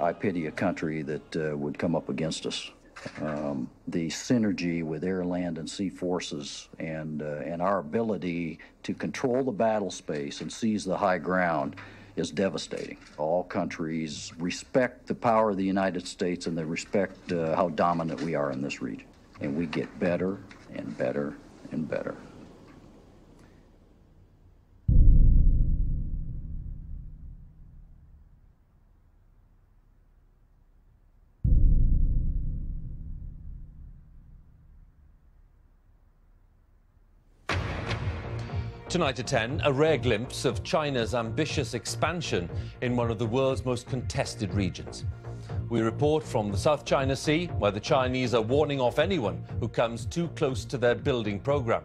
I pity a country that would come up against us. The synergy with air, land, and sea forces and our ability to control the battle space and seize the high ground is devastating. All countries respect the power of the United States and they respect how dominant we are in this region. And we get better and better and better. Tonight at 10, a rare glimpse of China's ambitious expansion in one of the world's most contested regions. We report from the South China Sea, where the Chinese are warning off anyone who comes too close to their building program.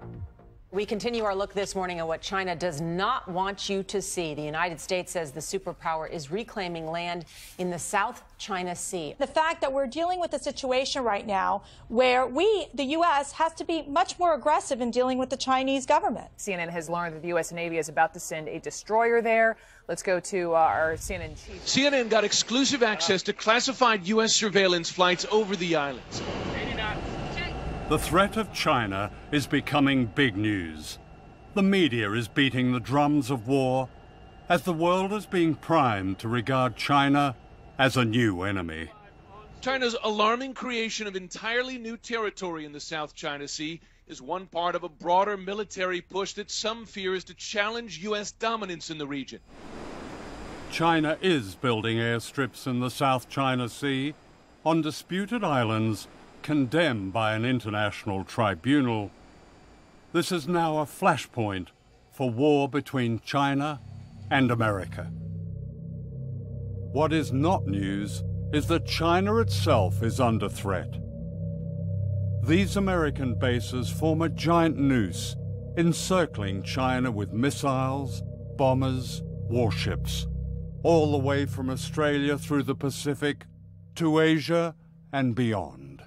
We continue our look this morning at what China does not want you to see. The United States says the superpower is reclaiming land in the South China Sea. The fact that we're dealing with a situation right now where we, the U.S., has to be much more aggressive in dealing with the Chinese government. CNN has learned that the U.S. Navy is about to send a destroyer there. Let's go to our CNN chief. CNN got exclusive access to classified U.S. surveillance flights over the islands. The threat of China is becoming big news. The media is beating the drums of war as the world is being primed to regard China as a new enemy. China's alarming creation of entirely new territory in the South China Sea is one part of a broader military push that some fear is to challenge U.S. dominance in the region. China is building airstrips in the South China Sea on disputed islands condemned by an international tribunal. This is now a flashpoint for war between China and America. What is not news is that China itself is under threat. These American bases form a giant noose encircling China with missiles, bombers, warships, all the way from Australia through the Pacific to Asia and beyond.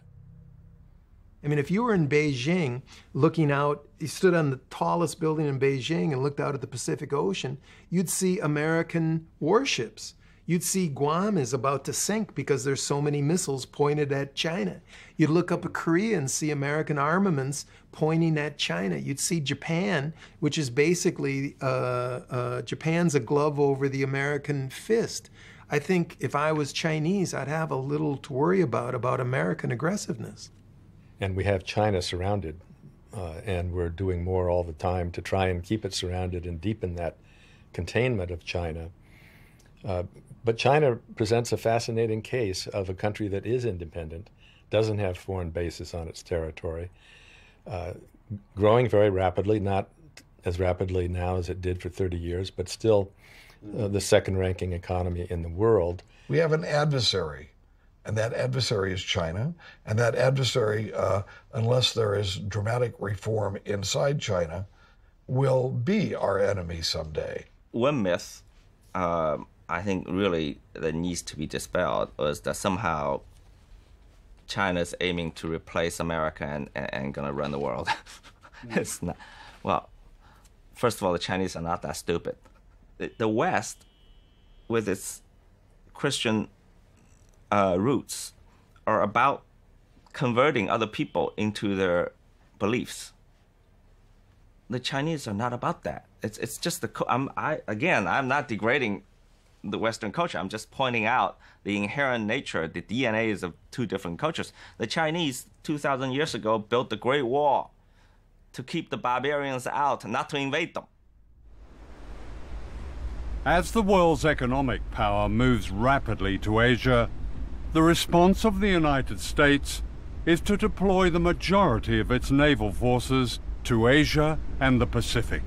I mean, if you were in Beijing looking out, you stood on the tallest building in Beijing and looked out at the Pacific Ocean, you'd see American warships. You'd see Guam is about to sink because there's so many missiles pointed at China. You'd look up at Korea and see American armaments pointing at China. You'd see Japan, which is basically, Japan's a glove over the American fist. I think if I was Chinese, I'd have a little to worry about American aggressiveness. And we have China surrounded, and we're doing more all the time to try and keep it surrounded and deepen that containment of China. But China presents a fascinating case of a country that is independent, doesn't have foreign bases on its territory, growing very rapidly, not as rapidly now as it did for 30 years, but still the second-ranking economy in the world. We have an adversary. And that adversary is China. And that adversary, unless there is dramatic reform inside China, will be our enemy someday. One myth, I think really that needs to be dispelled is that somehow China's aiming to replace America and going to run the world. It's not. Well, first of all, the Chinese are not that stupid. The West, with its Christian roots, are about converting other people into their beliefs. The Chinese are not about that. It's just I'm not degrading the Western culture. I'm just pointing out the inherent nature, the DNAs of two different cultures. The Chinese 2,000 years ago built the Great Wall to keep the barbarians out, not to invade them. As the world's economic power moves rapidly to Asia, the response of the United States is to deploy the majority of its naval forces to Asia and the Pacific.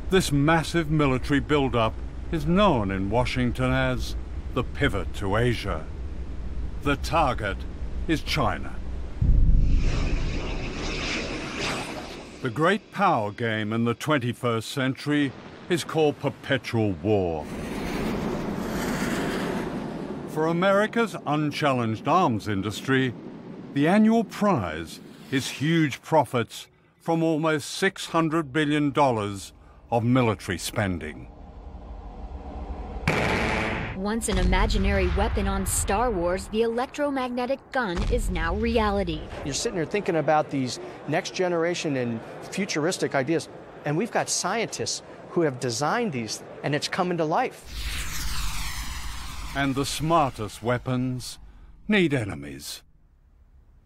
This massive military buildup is known in Washington as the pivot to Asia. The target is China. The great power game in the 21st century is called perpetual war. For America's unchallenged arms industry, the annual prize is huge profits from almost $600 billion of military spending. Once an imaginary weapon on Star Wars, the electromagnetic gun is now reality. You're sitting there thinking about these next generation and futuristic ideas, and we've got scientists who have designed these, and it's coming to life. And the smartest weapons need enemies.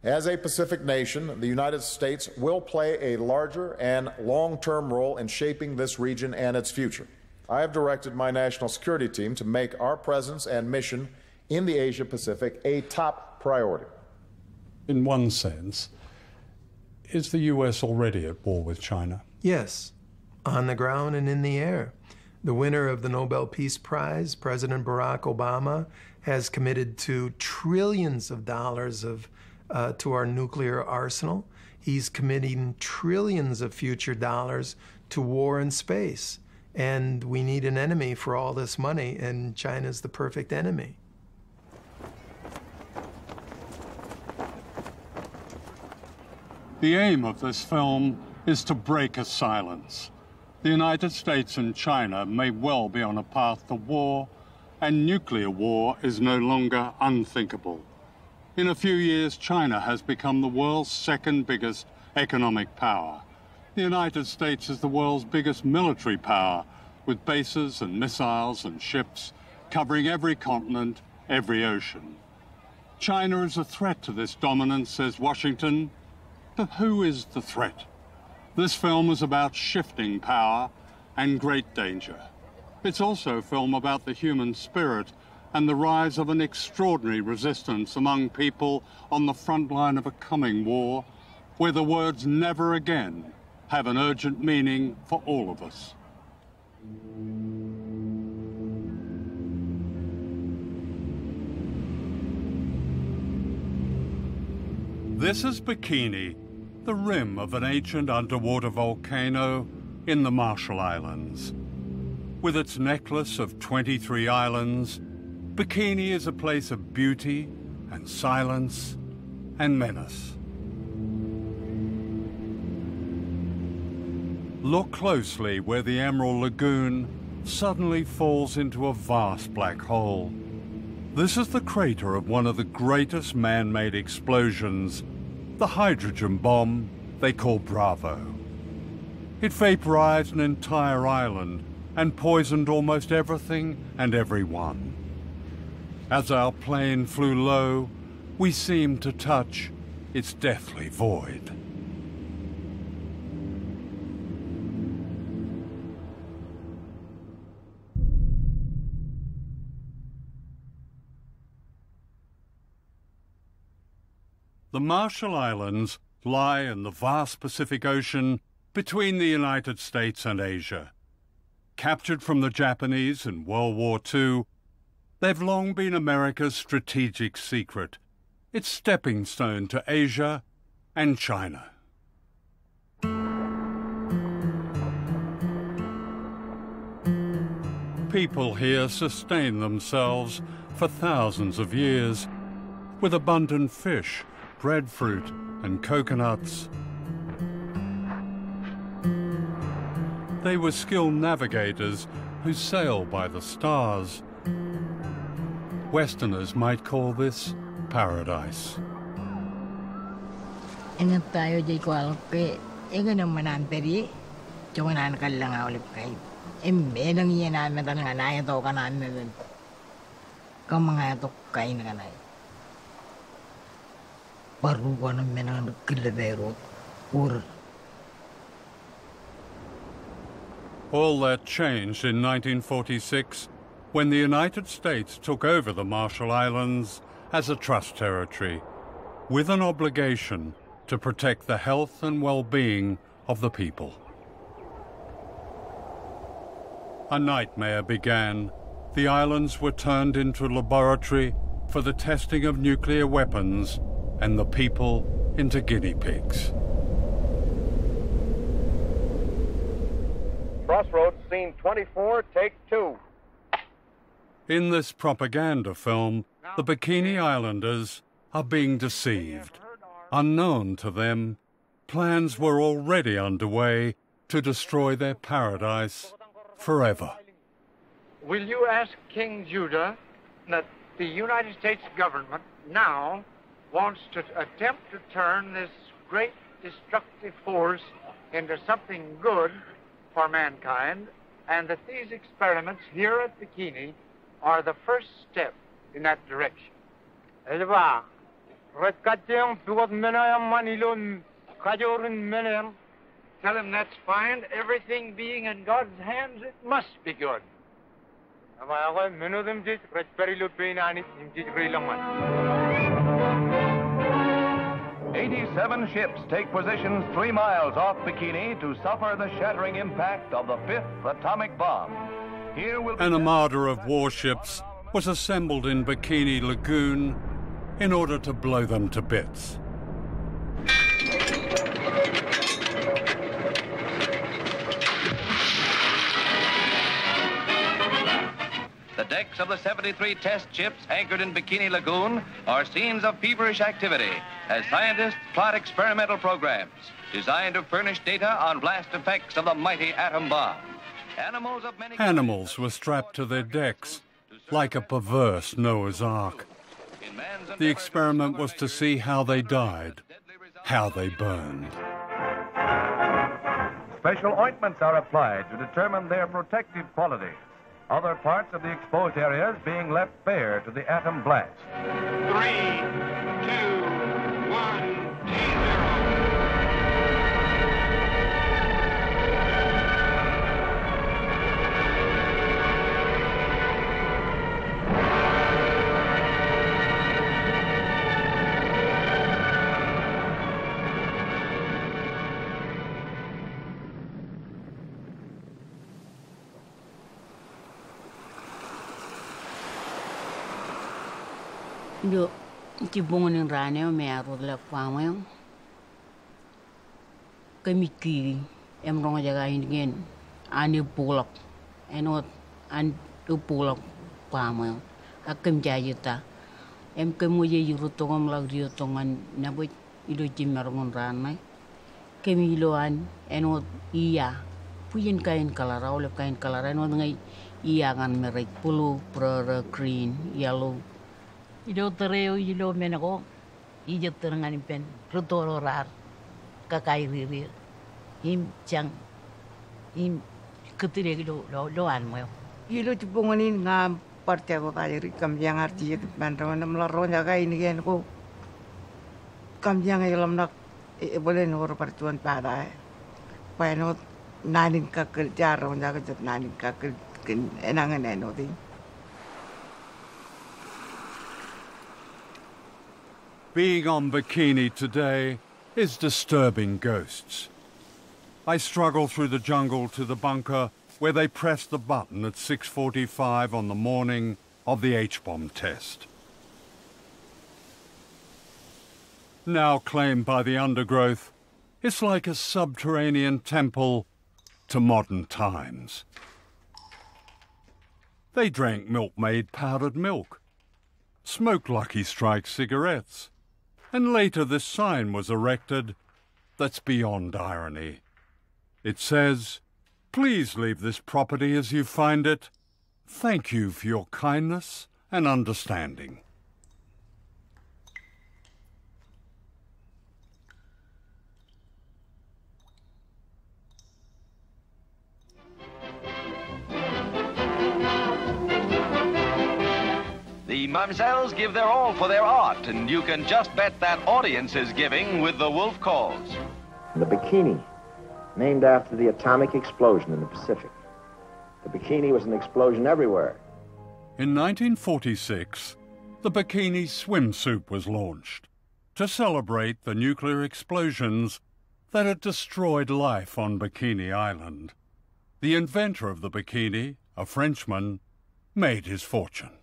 As a Pacific nation, the United States will play a larger and long-term role in shaping this region and its future. I have directed my national security team to make our presence and mission in the Asia-Pacific a top priority. In one sense, is the U.S. already at war with China? Yes, on the ground and in the air. The winner of the Nobel Peace Prize, President Barack Obama, has committed to trillions of dollars to our nuclear arsenal. He's committing trillions of future dollars to war in space. And we need an enemy for all this money, and China's the perfect enemy. The aim of this film is to break a silence. The United States and China may well be on a path to war, and nuclear war is no longer unthinkable. In a few years, China has become the world's second biggest economic power. The United States is the world's biggest military power, with bases and missiles and ships covering every continent, every ocean. China is a threat to this dominance, says Washington. But who is the threat? This film is about shifting power and great danger. It's also a film about the human spirit and the rise of an extraordinary resistance among people on the front line of a coming war, where the words "never again" have an urgent meaning for all of us. This is Bikini, the rim of an ancient underwater volcano in the Marshall Islands. With its necklace of 23 islands, Bikini is a place of beauty and silence and menace. Look closely where the Emerald Lagoon suddenly falls into a vast black hole. This is the crater of one of the greatest man-made explosions, the hydrogen bomb they call Bravo. It vaporized an entire island and poisoned almost everything and everyone. As our plane flew low, we seemed to touch its deathly void. The Marshall Islands lie in the vast Pacific Ocean between the United States and Asia. Captured from the Japanese in World War II, they've long been America's strategic secret, its stepping stone to Asia and China. People here sustain themselves for thousands of years with abundant fish, breadfruit, and coconuts. They were skilled navigators who sail by the stars. Westerners might call this paradise. Ingat tayo di kualpe, ega nang mananteri, cuma nan kalang awalip kay. Medang iyan namin tan nga naya to kanan namin. Kang mga tok kay na kanay. Baru ko na menang kilabero, ur. All that changed in 1946 when the United States took over the Marshall Islands as a trust territory, with an obligation to protect the health and well-being of the people. A nightmare began. The islands were turned into a laboratory for the testing of nuclear weapons and the people into guinea pigs. Crossroads, scene 24, take 2. In this propaganda film, the Bikini Islanders are being deceived. Unknown to them, plans were already underway to destroy their paradise forever. will you ask King Judah that the United States government now wants to attempt to turn this great destructive force into something good for mankind, and that these experiments here at Bikini are the first step in that direction? Tell him that's fine. Everything being in God's hands, it must be good. 87 ships take positions 3 miles off Bikini to suffer the shattering impact of the 5th atomic bomb. Here will be An armada of warships was assembled in Bikini Lagoon in order to blow them to bits. The decks of the 73 test ships anchored in Bikini Lagoon are scenes of feverish activity as scientists plot experimental programs designed to furnish data on blast effects of the mighty atom bomb. Animals were strapped to their decks like a perverse Noah's Ark. The experiment was to see how they died, how they burned. Special ointments are applied to determine their protective quality. Other parts of the exposed areas being left bare to the atom blast. 3, 2, 1, 0. Yo, ci bongonin rane me arod la kwamyo. Kami ki em rong jaga ingin ani pulak enot an tu pulak kwamyo. Akem jayuta. Em kemu ye yurutongam lagrio tongan nabo ido jimarngon rane. Kami loan enot iya. Puyin kain kalara oleh kain kalara enot ngai iya kan merek pulu pro green yellow. Ilo tereo ilo menako ijo terangani pen rutoro rar kakai riri im chang im ketire lo an mo ilo tupongoni nga parte ko kay kamjang arti banto na mlaro jaga ini gen ko kamjang ilam nak boleh nor partuan pada paeno nanin ka kerjaro jaga jat nanin ka enangan enoti. Being on Bikini today is disturbing ghosts. I struggle through the jungle to the bunker where they pressed the button at 6:45 on the morning of the H-bomb test. Now claimed by the undergrowth, it's like a subterranean temple to modern times. They drank milk-made powdered milk, smoked Lucky Strike cigarettes, and later this sign was erected that's beyond irony. It says, "Please leave this property as you find it. Thank you for your kindness and understanding." The Mamsells give their all for their art, and you can just bet that audience is giving with the wolf calls. The Bikini, named after the atomic explosion in the Pacific. The Bikini was an explosion everywhere. In 1946, the Bikini swimsuit was launched to celebrate the nuclear explosions that had destroyed life on Bikini Island. The inventor of the Bikini, a Frenchman, made his fortune.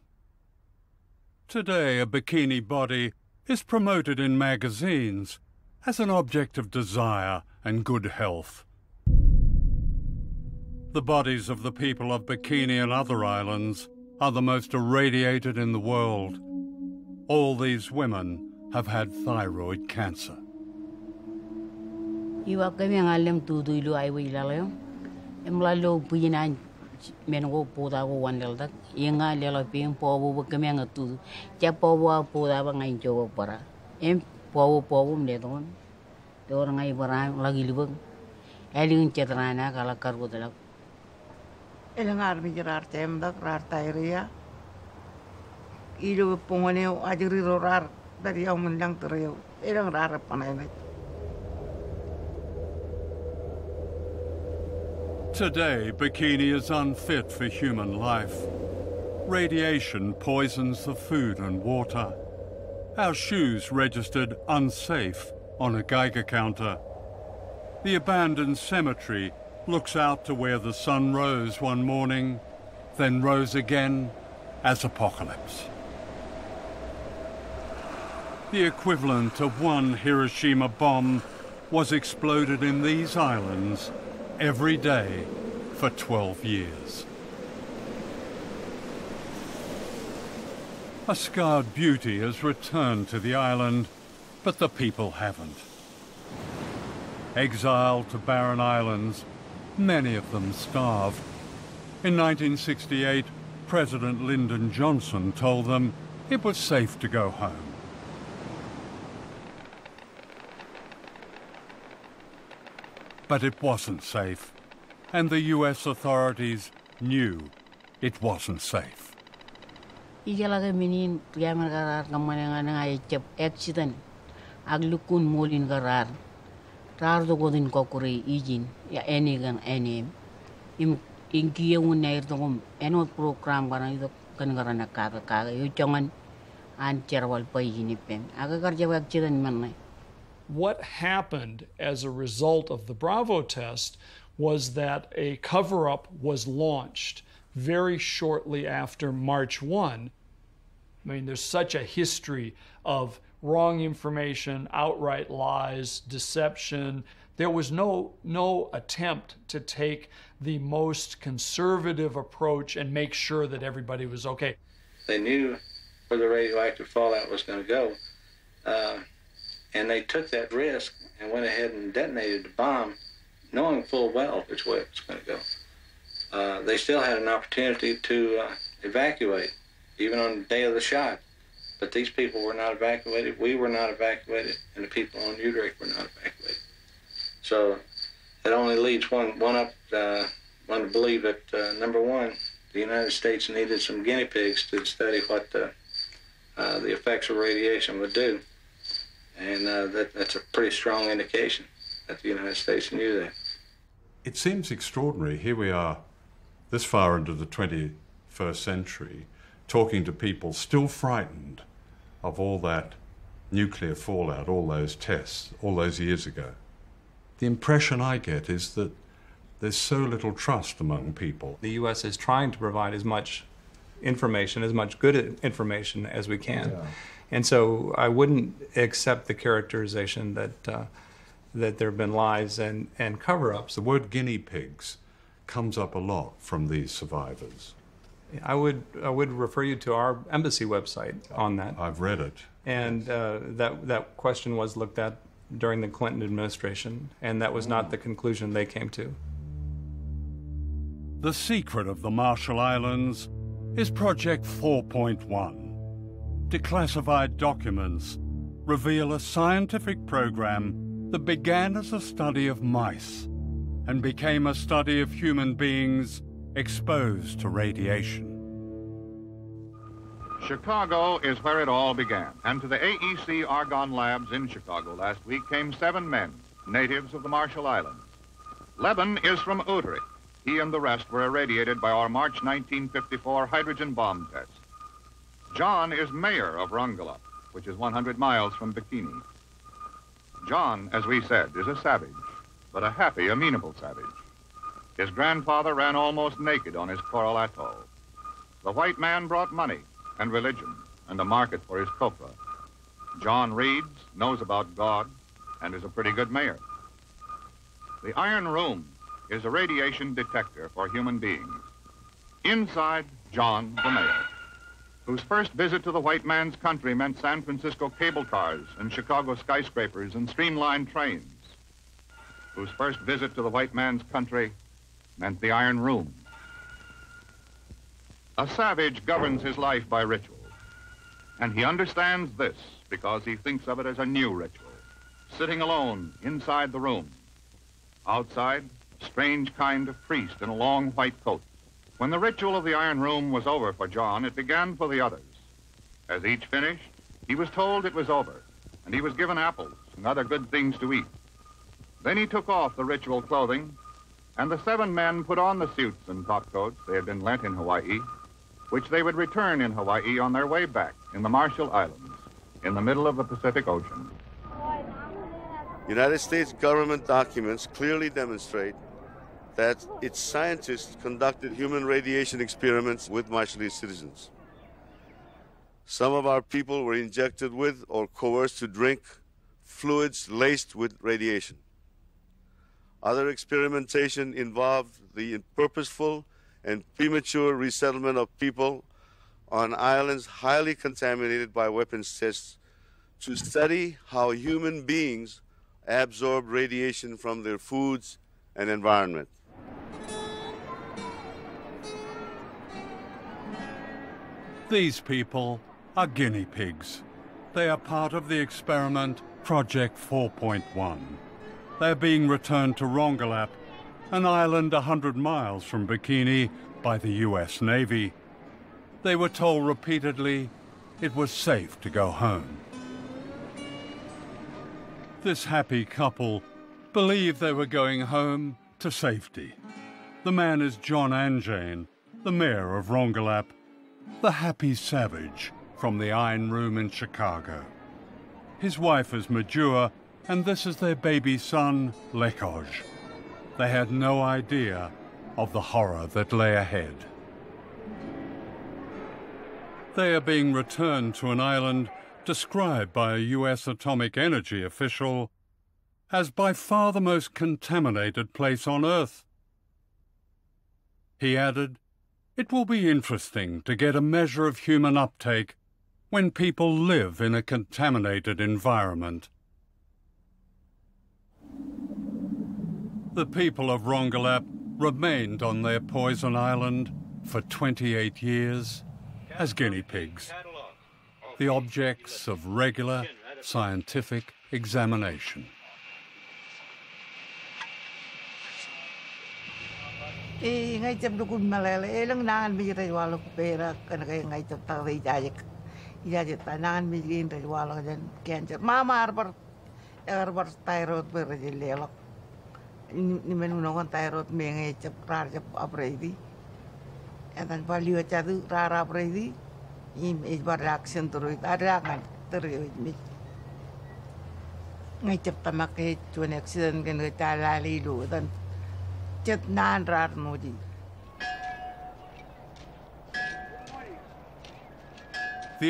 Today, a bikini body is promoted in magazines as an object of desire and good health. The bodies of the people of Bikini and other islands are the most irradiated in the world. All these women have had thyroid cancer. Iwa kami ang alam tudo ilo ay wilalayo. Emlalo puyinan mengo poda go wandel dak yenga lela ping pobu kemeng tu ja pobu poda ba ngai jo para em pobu mde don te orang ngai bara lagi libeng elin cetrana kala kargo delak elangar mi gerar tem dak rar tairia ilu pongone ajuri rar dari yang menlang tereu elang rar panai. Today, Bikini is unfit for human life. Radiation poisons the food and water. Our shoes registered unsafe on a Geiger counter. The abandoned cemetery looks out to where the sun rose one morning, then rose again as apocalypse. The equivalent of one Hiroshima bomb was exploded in these islands every day for 12 years. A scarred beauty has returned to the island, but the people haven't. Exiled to barren islands, many of them starved. In 1968, President Lyndon Johnson told them it was safe to go home. But it wasn't safe, and the US authorities knew it wasn't safe. Ijalaga minin tiamar garar kamananga ngai cep accident aglukun molin garar rar do godin kokuri ijin ya enigan enim im inkiye un nair dongom enot program kana ido kan garana kaga yu jongan an cerwal payini pem aga garja accident manne. What happened as a result of the Bravo test was that a cover-up was launched very shortly after March 1. I mean, there's such a history of wrong information, outright lies, deception. There was no attempt to take the most conservative approach and make sure that everybody was okay. They knew where the radioactive fallout was going to go. And they took that risk and went ahead and detonated the bomb, knowing full well which way it was going to go. They still had an opportunity to evacuate, even on the day of the shot. But these people were not evacuated, we were not evacuated, and the people on Udrich were not evacuated. So it only leads one to believe that, number one, the United States needed some guinea pigs to study what the effects of radiation would do. And that's a pretty strong indication that the United States knew that. It seems extraordinary. Here we are, this far into the 21st century, talking to people still frightened of all that nuclear fallout, all those tests, all those years ago. The impression I get is that there's so little trust among people. The U.S. is trying to provide as much information, as much good information as we can. Yeah. And so I wouldn't accept the characterization that there have been lies and cover-ups. The word guinea pigs comes up a lot from these survivors. I would refer you to our embassy website on that. I've read it. And that question was looked at during the Clinton administration, and that was not the conclusion they came to. The secret of the Marshall Islands is Project 4.1. Declassified documents reveal a scientific program that began as a study of mice and became a study of human beings exposed to radiation. Chicago is where it all began, and to the AEC Argonne Labs in Chicago last week came 7 men, natives of the Marshall Islands. Leben is from Utrecht. He and the rest were irradiated by our March 1954 hydrogen bomb test. John is mayor of Rongala, which is 100 miles from Bikini. John, as we said, is a savage, but a happy, amenable savage. His grandfather ran almost naked on his coral atoll. The white man brought money and religion and a market for his copra. John reads, knows about God, and is a pretty good mayor. The Iron Room is a radiation detector for human beings. Inside, John, the mayor, whose first visit to the white man's country meant San Francisco cable cars and Chicago skyscrapers and streamlined trains, whose first visit to the white man's country meant the Iron Room. A savage governs his life by ritual. And he understands this because he thinks of it as a new ritual. Sitting alone inside the room. Outside, a strange kind of priest in a long white coat. When the ritual of the Iron Room was over for John, it began for the others. As each finished, he was told it was over, and he was given apples and other good things to eat. Then he took off the ritual clothing, and the 7 men put on the suits and topcoats they had been lent in Hawaii, which they would return in Hawaii on their way back in the Marshall Islands, in the middle of the Pacific Ocean. United States government documents clearly demonstrate that its scientists conducted human radiation experiments with Marshallese citizens. Some of our people were injected with or coerced to drink fluids laced with radiation. Other experimentation involved the purposeful and premature resettlement of people on islands highly contaminated by weapons tests to study how human beings absorb radiation from their foods and environment. These people are guinea pigs. They are part of the experiment Project 4.1. They're being returned to Rongelap, an island 100 miles from Bikini, by the US Navy. They were told repeatedly it was safe to go home. This happy couple believed they were going home to safety. The man is John Anjane, the mayor of Rongelap, the happy savage from the Iron Room in Chicago. His wife is Majua, and this is their baby son, Lekoj. They had no idea of the horror that lay ahead. They are being returned to an island described by a US atomic energy official as by far the most contaminated place on Earth. He added, "It will be interesting to get a measure of human uptake when people live in a contaminated environment." The people of Rongelap remained on their poison island for 28 years as guinea pigs, the objects of regular scientific examination. Ngay chậm dukun malala elang nangan bijiray walo pera kana kay ngay chap tawi ijajik tanangan bijin ray walo jan cancer mama arbar thyroid per jelelok ni menunong thyroid me ngay chap rar chap apredi etan palio chadu rar apredi im bar reaction turuit adangan turuit mi ngay chap tamak ke chun accident kan ngay talali lu tan The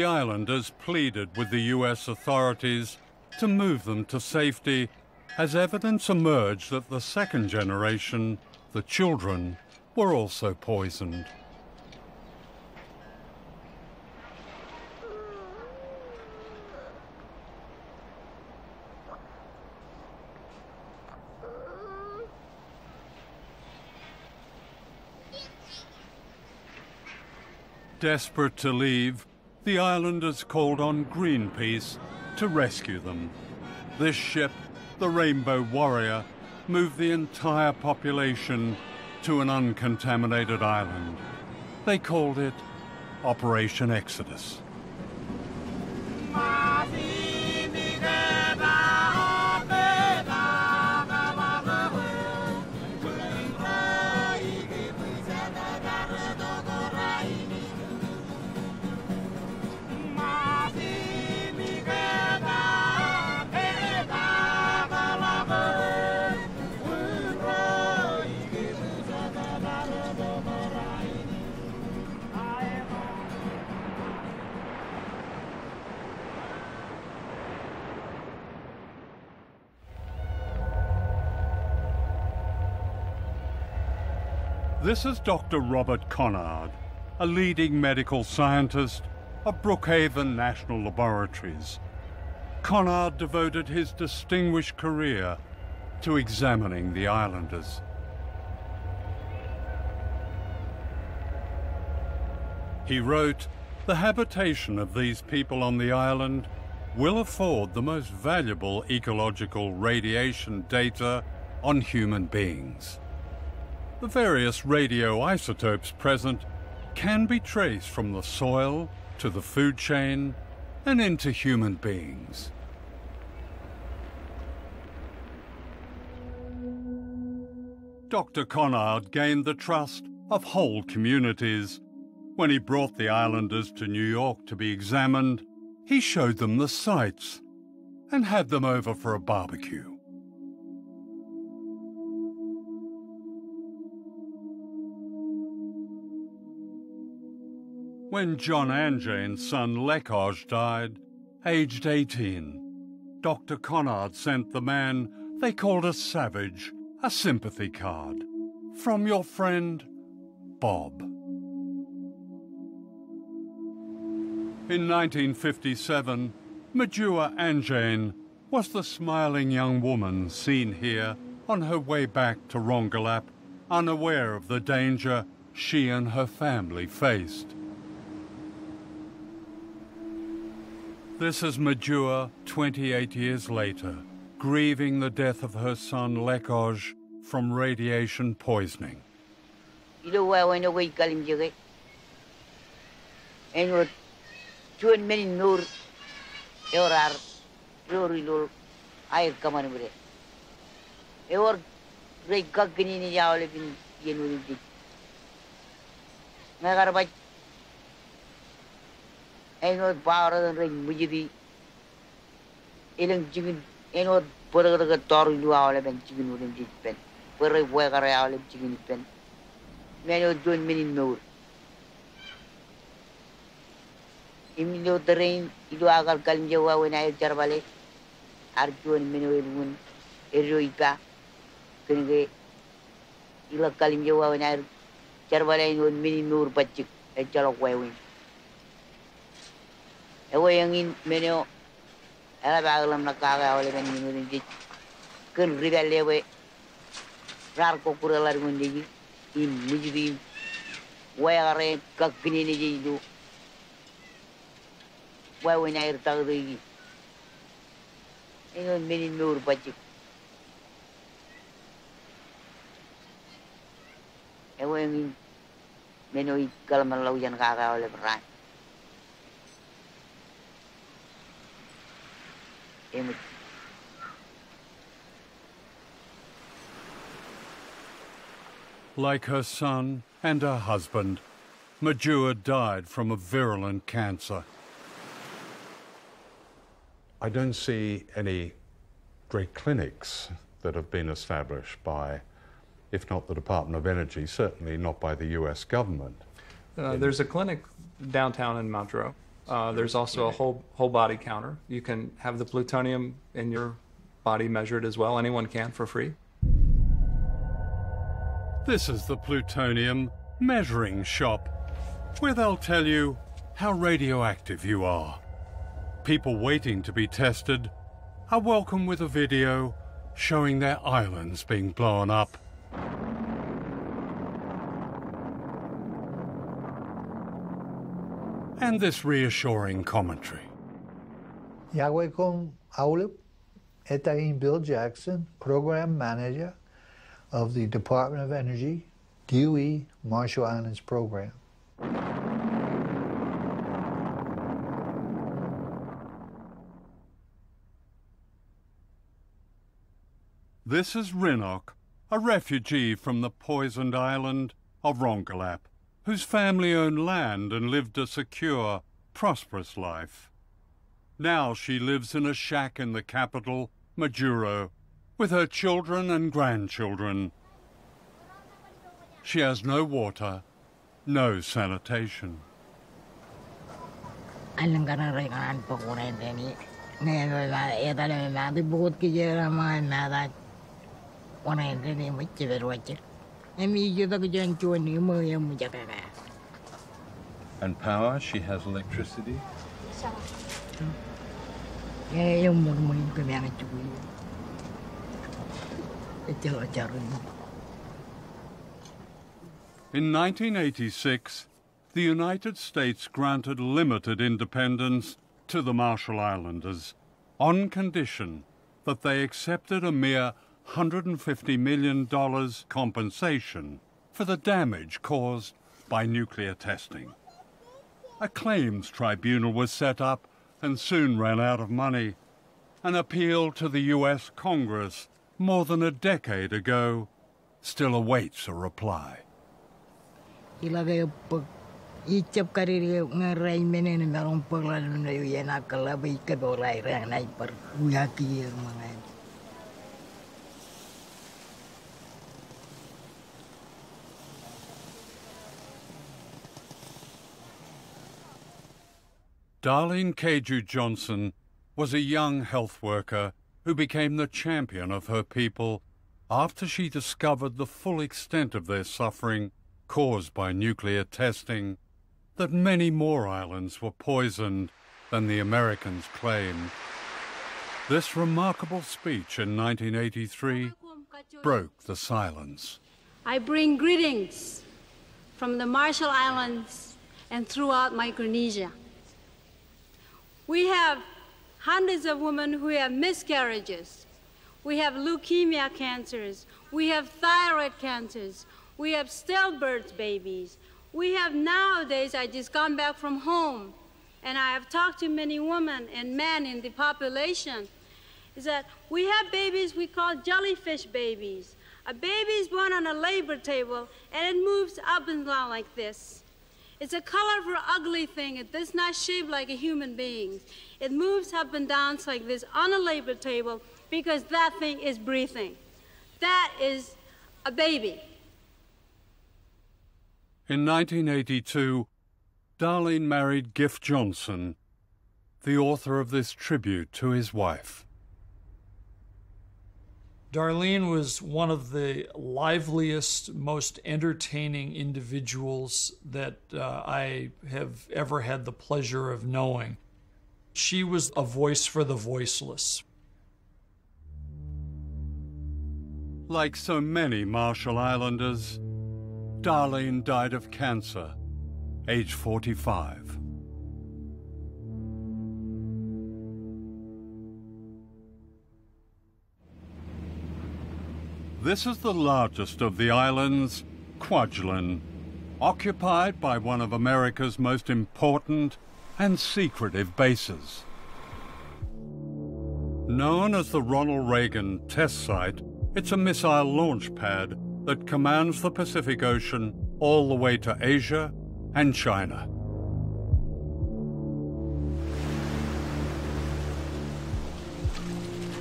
islanders pleaded with the US authorities to move them to safety as evidence emerged that the second generation, the children, were also poisoned. Desperate to leave, the islanders called on Greenpeace to rescue them. This ship, the Rainbow Warrior, moved the entire population to an uncontaminated island. They called it Operation Exodus. This is Dr. Robert Conard, a leading medical scientist of Brookhaven National Laboratories. Conard devoted his distinguished career to examining the islanders. He wrote, "The habitation of these people on the island will afford the most valuable ecological radiation data on human beings. The various radioisotopes present can be traced from the soil to the food chain and into human beings." Dr. Conard gained the trust of whole communities. When he brought the islanders to New York to be examined, he showed them the sights and had them over for a barbecue. When John Anjane's son Lekoj died, aged 18, Dr. Conard sent the man they called a savage a sympathy card from your friend Bob. In 1957, Majua Anjane was the smiling young woman seen here on her way back to Rongelap, unaware of the danger she and her family faced. This is Majua 28 years later, grieving the death of her son Lekoj from radiation poisoning. Enmore power ring mujidi ilang chicken enmore pura tor lu awle ben chicken udin pen pura wega re awle chicken pen meno join minin no imino terrain idu agar kalim jawa when I jarbale arjuan meno ilmun eroipa kenge ila kalim jawa when I jarbale no minin nur bachik e jalok wewin. Ewa yang in menyo, ela bagalam nakaga oleh ben minurin di, kun rival lewe, rar ko kurala rundi, in mujudi, wayare kakini ni jidu, waywin air tagdi, ingon menin nur bachik. Ewa yang in menyo kalam laujan kaga oleh beran. Like her son and her husband, Majua died from a virulent cancer. I don't see any great clinics that have been established by, if not the Department of Energy, certainly not by the US government. There's a clinic downtown in Montreux. There's also a whole body counter. You can have the plutonium in your body measured as well. Anyone can for free. This is the plutonium measuring shop, where they'll tell you how radioactive you are. People waiting to be tested are welcome with a video showing their islands being blown up. And this reassuring commentary. Yahweh Kong Aulip, Etaim Bill Jackson, Program Manager of the Department of Energy, DOE Marshall Islands Program. This is Rinok, a refugee from the poisoned island of Rongelap, whose family owned land and lived a secure, prosperous life. Now she lives in a shack in the capital, Majuro, with her children and grandchildren. She has no water, no sanitation. And power, she has electricity? In 1986, the United States granted limited independence to the Marshall Islanders on condition that they accepted a mere $150 million compensation for the damage caused by nuclear testing. A claims tribunal was set up and soon ran out of money. An appeal to the U.S. Congress more than a decade ago still awaits a reply. Icap karir ngarai menen merong paglalu na yena kalabi kadorai rang nai per uyaki mangai. Darlene Keju Johnson was a young health worker who became the champion of her people after she discovered the full extent of their suffering caused by nuclear testing, that many more islands were poisoned than the Americans claimed. This remarkable speech in 1983 broke the silence. I bring greetings from the Marshall Islands and throughout Micronesia. We have hundreds of women who have miscarriages. We have leukemia cancers. We have thyroid cancers. We have stillbirth babies. We have nowadays, I just gone back from home, and I have talked to many women and men in the population, is that we have babies we call jellyfish babies. A baby is born on a labor table, and it moves up and down like this. It's a colorful, ugly thing. It does not shape like a human being. It moves up and down like this on a labor table because that thing is breathing. That is a baby. In 1982, Darlene married Giff Johnson, the author of this tribute to his wife. Darlene was one of the liveliest, most entertaining individuals that I have ever had the pleasure of knowing. She was a voice for the voiceless. Like so many Marshall Islanders, Darlene died of cancer, age 45. This is the largest of the islands, Kwajalein, occupied by one of America's most important and secretive bases. Known as the Ronald Reagan Test Site, it's a missile launch pad that commands the Pacific Ocean all the way to Asia and China.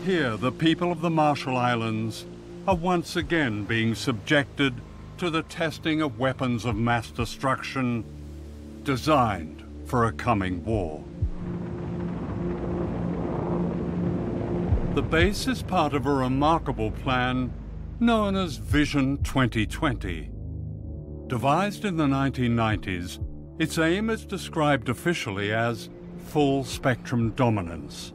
Here, the people of the Marshall Islands are once again being subjected to the testing of weapons of mass destruction designed for a coming war. The base is part of a remarkable plan known as Vision 2020. Devised in the 1990s, its aim is described officially as full-spectrum dominance.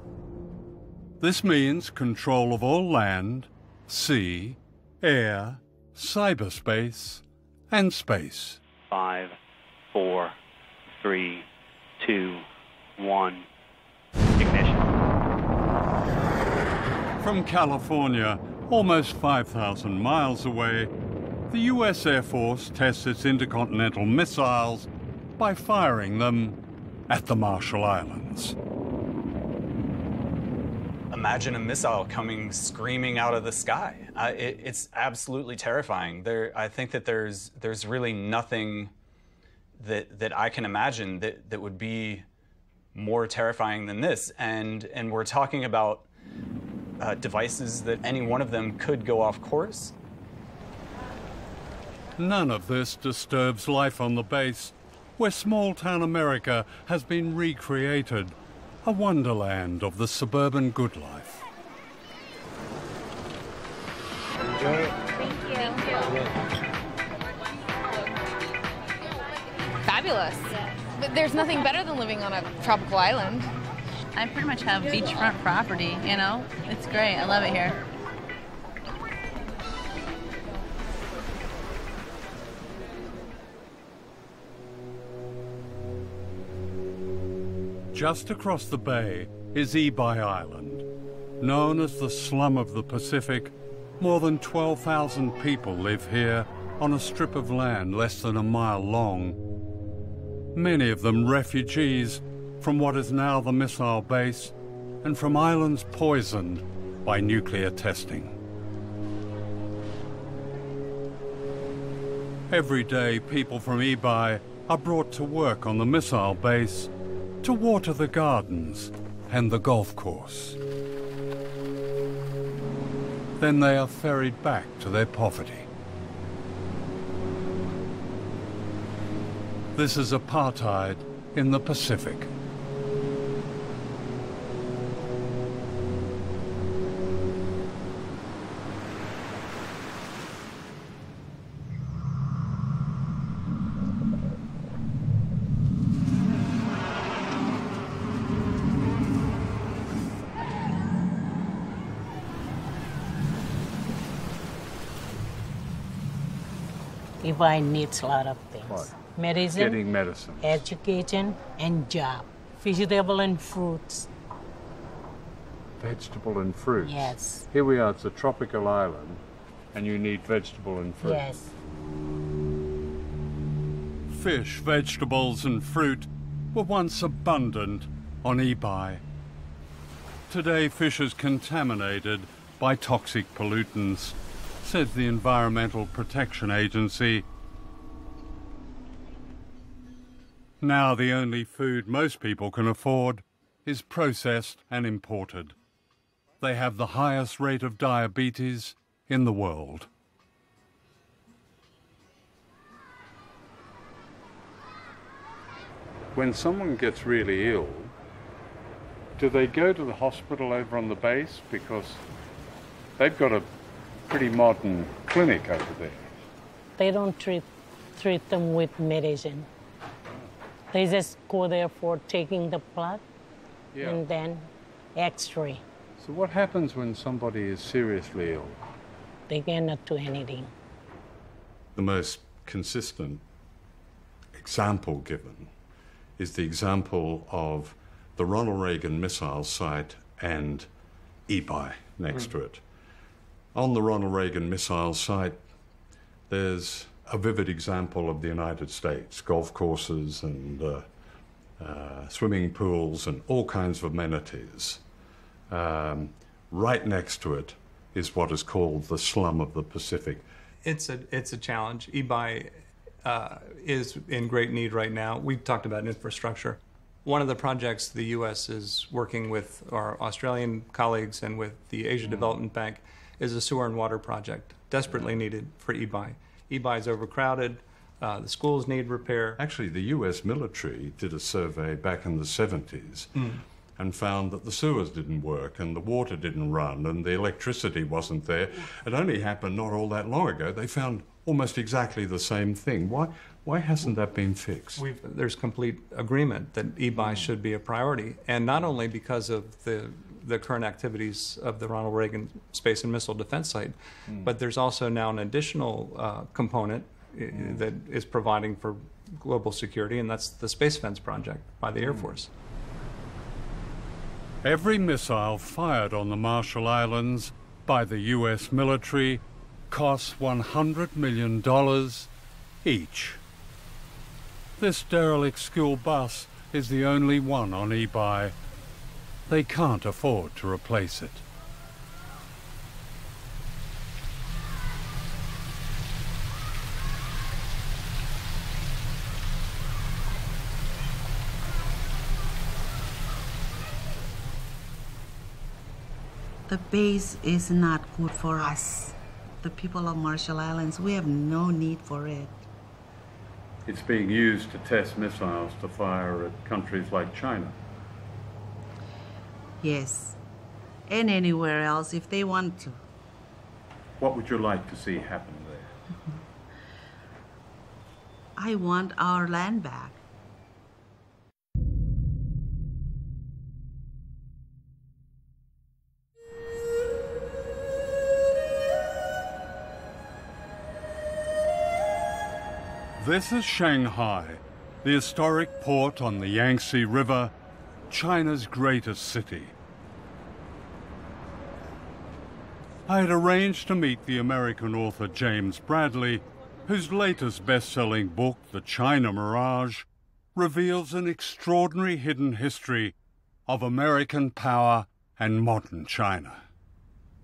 This means control of all land, sea, air, cyberspace, and space. 5, 4, 3, 2, 1, ignition. From California, almost 5,000 miles away, the U.S. Air Force tests its intercontinental missiles by firing them at the Marshall Islands. Imagine a missile coming screaming out of the sky. It's absolutely terrifying. I think that there's really nothing that I can imagine that would be more terrifying than this. And we're talking about devices that any one of them could go off course. None of this disturbs life on the base, where small-town America has been recreated, a wonderland of the suburban good life. Enjoy it. Thank you. Fabulous. But there's nothing better than living on a tropical island. I pretty much have beachfront property, you know? It's great. I love it here. Just across the bay is Ibai Island. Known as the slum of the Pacific, more than 12,000 people live here on a strip of land less than a mile long. Many of them refugees from what is now the missile base and from islands poisoned by nuclear testing. Every day, people from Ibai are brought to work on the missile base to water the gardens and the golf course. Then they are ferried back to their poverty. This is apartheid in the Pacific. Ibai needs a lot of things. What? Medicine, Getting medicine. education, and job. Vegetable and fruits. Vegetable and fruits. Yes. Here we are, it's a tropical island, and you need vegetable and fruit. Yes. Fish, vegetables and fruit were once abundant on Ibai. Today fish is contaminated by toxic pollutants, says the Environmental Protection Agency. Now the only food most people can afford is processed and imported. They have the highest rate of diabetes in the world. When someone gets really ill, do they go to the hospital over on the base? Because they've got a pretty modern clinic over there. They don't treat them with medicine. They just go there for taking the blood and then X-ray. So what happens when somebody is seriously ill? They cannot do anything. The most consistent example given is the example of the Ronald Reagan missile site and Ibai next to it. On the Ronald Reagan missile site, there's a vivid example of the United States, golf courses and swimming pools and all kinds of amenities. Right next to it is what is called the slum of the Pacific. It's a challenge. Ibai is in great need right now. We've talked about infrastructure. One of the projects the U.S. is working with our Australian colleagues and with the Asia Development Bank is a sewer and water project, desperately needed for Ibai. Ibai is overcrowded, the schools need repair. Actually, the U.S. military did a survey back in the 70s and found that the sewers didn't work and the water didn't run and the electricity wasn't there. It only happened not all that long ago. They found almost exactly the same thing. Why hasn't that been fixed? There's complete agreement that Ibai should be a priority, and not only because of the current activities of the Ronald Reagan Space and Missile Defense Site, but there's also now an additional component that is providing for global security, and that's the Space Fence project by the Air Force. Every missile fired on the Marshall Islands by the U.S. military costs $100 million each. This derelict school bus is the only one on Ibai. They can't afford to replace it. The base is not good for us. The people of Marshall Islands, we have no need for it. It's being used to test missiles to fire at countries like China. Yes, and anywhere else if they want to. What would you like to see happen there? I want our land back. This is Shanghai, the historic port on the Yangtze River, China's greatest city. I had arranged to meet the American author James Bradley, whose latest best-selling book, The China Mirage, reveals an extraordinary hidden history of American power and modern China.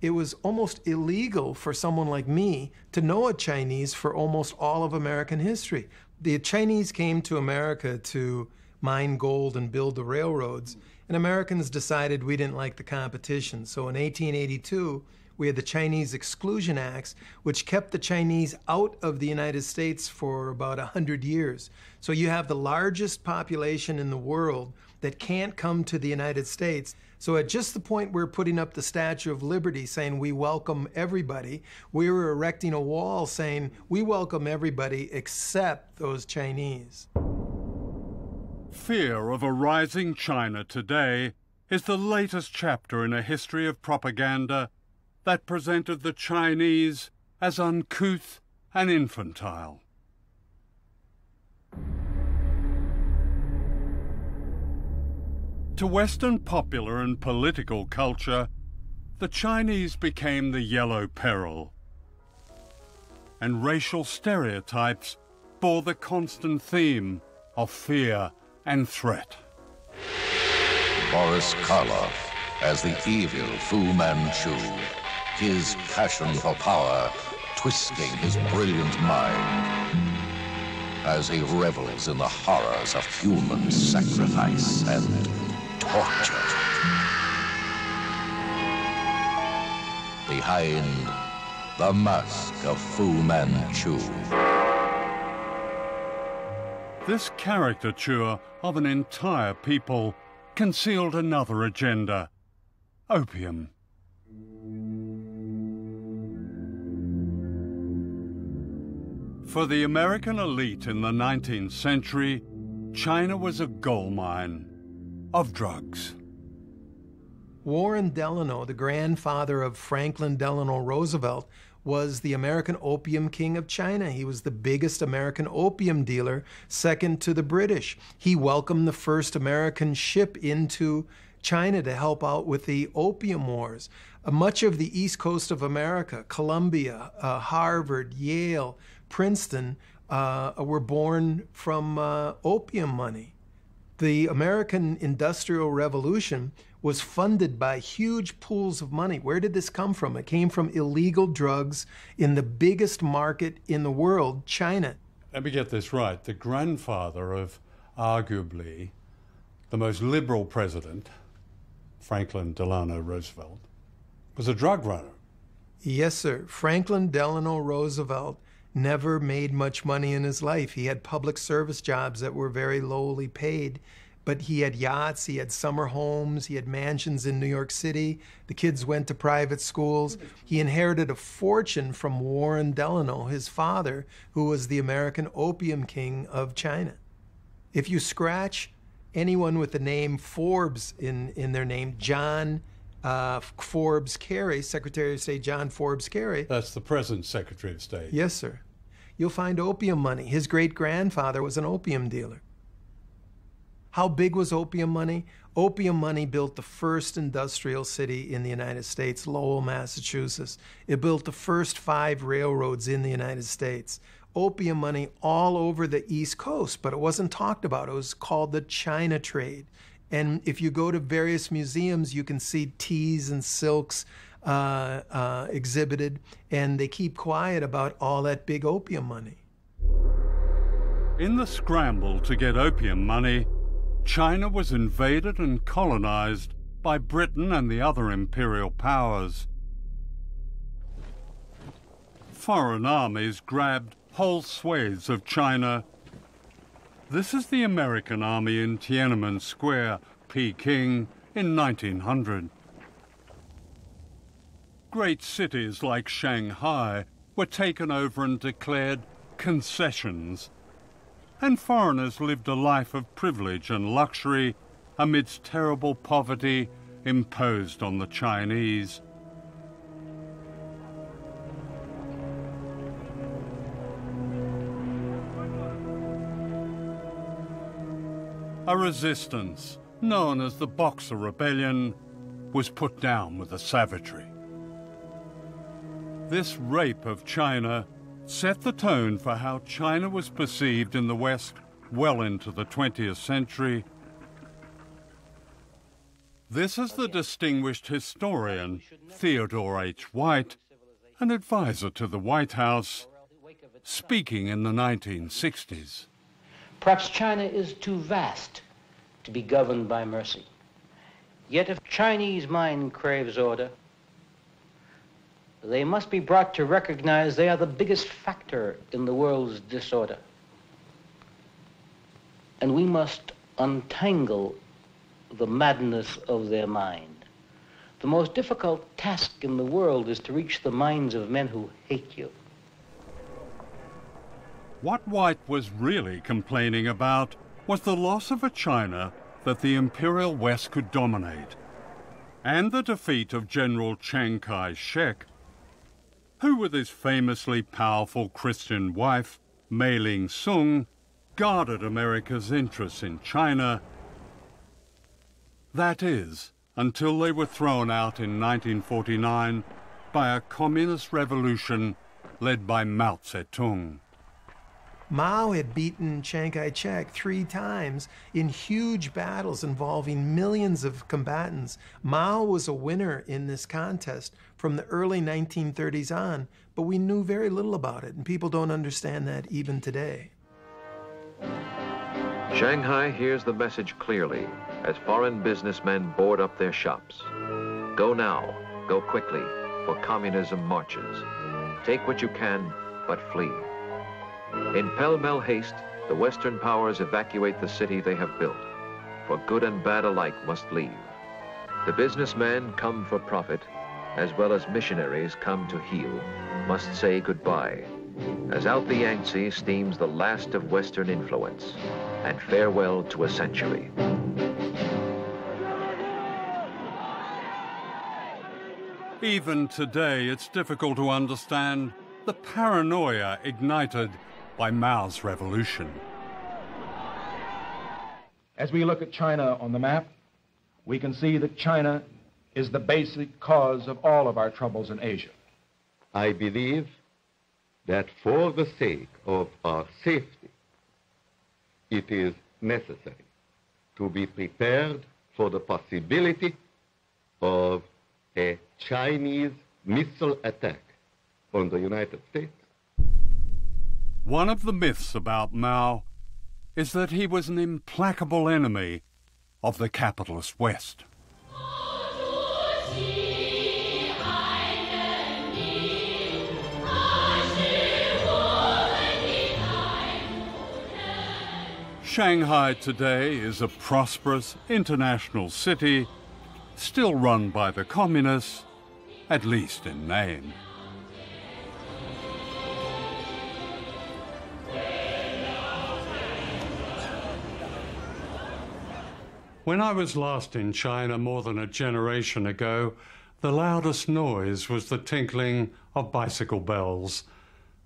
It was almost illegal for someone like me to know a Chinese for almost all of American history. The Chinese came to America to mine gold and build the railroads, and Americans decided we didn't like the competition. So in 1882, we had the Chinese Exclusion Acts, which kept the Chinese out of the United States for about 100 years. So you have the largest population in the world that can't come to the United States. So at just the point we're putting up the Statue of Liberty saying we welcome everybody, we were erecting a wall saying we welcome everybody except those Chinese. Fear of a rising China today is the latest chapter in a history of propaganda that presented the Chinese as uncouth and infantile. To Western popular and political culture, the Chinese became the yellow peril, and racial stereotypes bore the constant theme of fear and threat. Boris Karloff as the evil Fu Manchu, his passion for power twisting his brilliant mind as he revels in the horrors of human sacrifice and torture. Behind the mask of Fu Manchu. This caricature of an entire people concealed another agenda: opium. For the American elite in the 19th century, China was a gold mine of drugs. Warren Delano, the grandfather of Franklin Delano Roosevelt, was the American opium king of China. He was the biggest American opium dealer, second to the British. He welcomed the first American ship into China to help out with the opium wars. Much of the east coast of America, Columbia, Harvard, Yale, Princeton, were born from opium money. The American Industrial Revolution was funded by huge pools of money. Where did this come from? It came from illegal drugs in the biggest market in the world, China. Let me get this right. The grandfather of arguably the most liberal president, Franklin Delano Roosevelt, was a drug runner. Yes, sir. Franklin Delano Roosevelt never made much money in his life. He had public service jobs that were very lowly paid, but he had yachts, he had summer homes, he had mansions in New York City. The kids went to private schools. He inherited a fortune from Warren Delano, his father, who was the American opium king of China. If you scratch anyone with the name Forbes in their name, John Forbes Carey, Secretary of State John Forbes Carey. That's the present Secretary of State. Yes, sir. You'll find opium money. His great-grandfather was an opium dealer. How big was opium money? Opium money built the first industrial city in the United States, Lowell, Massachusetts. It built the first 5 railroads in the United States. Opium money all over the East Coast, but it wasn't talked about. It was called the China trade. And if you go to various museums, you can see teas and silks exhibited, and they keep quiet about all that big opium money. In the scramble to get opium money, China was invaded and colonized by Britain and the other imperial powers. Foreign armies grabbed whole swathes of China. This is the American army in Tiananmen Square, Peking, in 1900. Great cities like Shanghai were taken over and declared concessions, and foreigners lived a life of privilege and luxury amidst terrible poverty imposed on the Chinese. A resistance known as the Boxer Rebellion, was put down with a savagery. This rape of China set the tone for how China was perceived in the West well into the 20th century. This is the distinguished historian Theodore H. White, an advisor to the White House, speaking in the 1960s. Perhaps China is too vast to be governed by mercy. Yet if Chinese mind craves order, they must be brought to recognize they are the biggest factor in the world's disorder. And we must untangle the madness of their mind. The most difficult task in the world is to reach the minds of men who hate you. What White was really complaining about was the loss of a China that the Imperial West could dominate, and the defeat of General Chiang Kai-shek, who with his famously powerful Christian wife, Mei Ling-sung, guarded America's interests in China. That is, until they were thrown out in 1949 by a communist revolution led by Mao Zedong. Mao had beaten Chiang Kai-shek 3 times in huge battles involving millions of combatants. Mao was a winner in this contest from the early 1930s on, but we knew very little about it, and people don't understand that even today. Shanghai hears the message clearly as foreign businessmen board up their shops. Go now, go quickly, for communism marches. Take what you can, but flee. In pell-mell haste, the Western powers evacuate the city they have built, for good and bad alike must leave. The businessmen come for profit, as well as missionaries come to heal, must say goodbye, as out the Yangtze steams the last of Western influence, and farewell to a century. Even today, it's difficult to understand the paranoia ignited by Mao's revolution. As we look at China on the map, we can see that China is the basic cause of all of our troubles in Asia. I believe that for the sake of our safety, it is necessary to be prepared for the possibility of a Chinese missile attack on the United States. One of the myths about Mao is that he was an implacable enemy of the capitalist West. Shanghai today is a prosperous international city, still run by the communists, at least in name. When I was last in China more than a generation ago, the loudest noise was the tinkling of bicycle bells.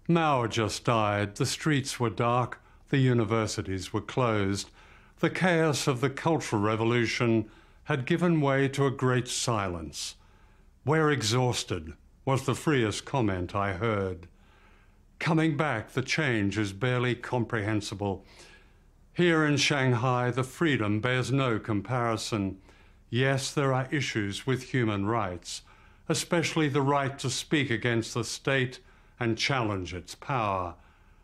Mao had just died, the streets were dark, the universities were closed. The chaos of the Cultural Revolution had given way to a great silence. "We're exhausted," was the freest comment I heard. Coming back, the change is barely comprehensible. Here in Shanghai, the freedom bears no comparison. Yes, there are issues with human rights, especially the right to speak against the state and challenge its power.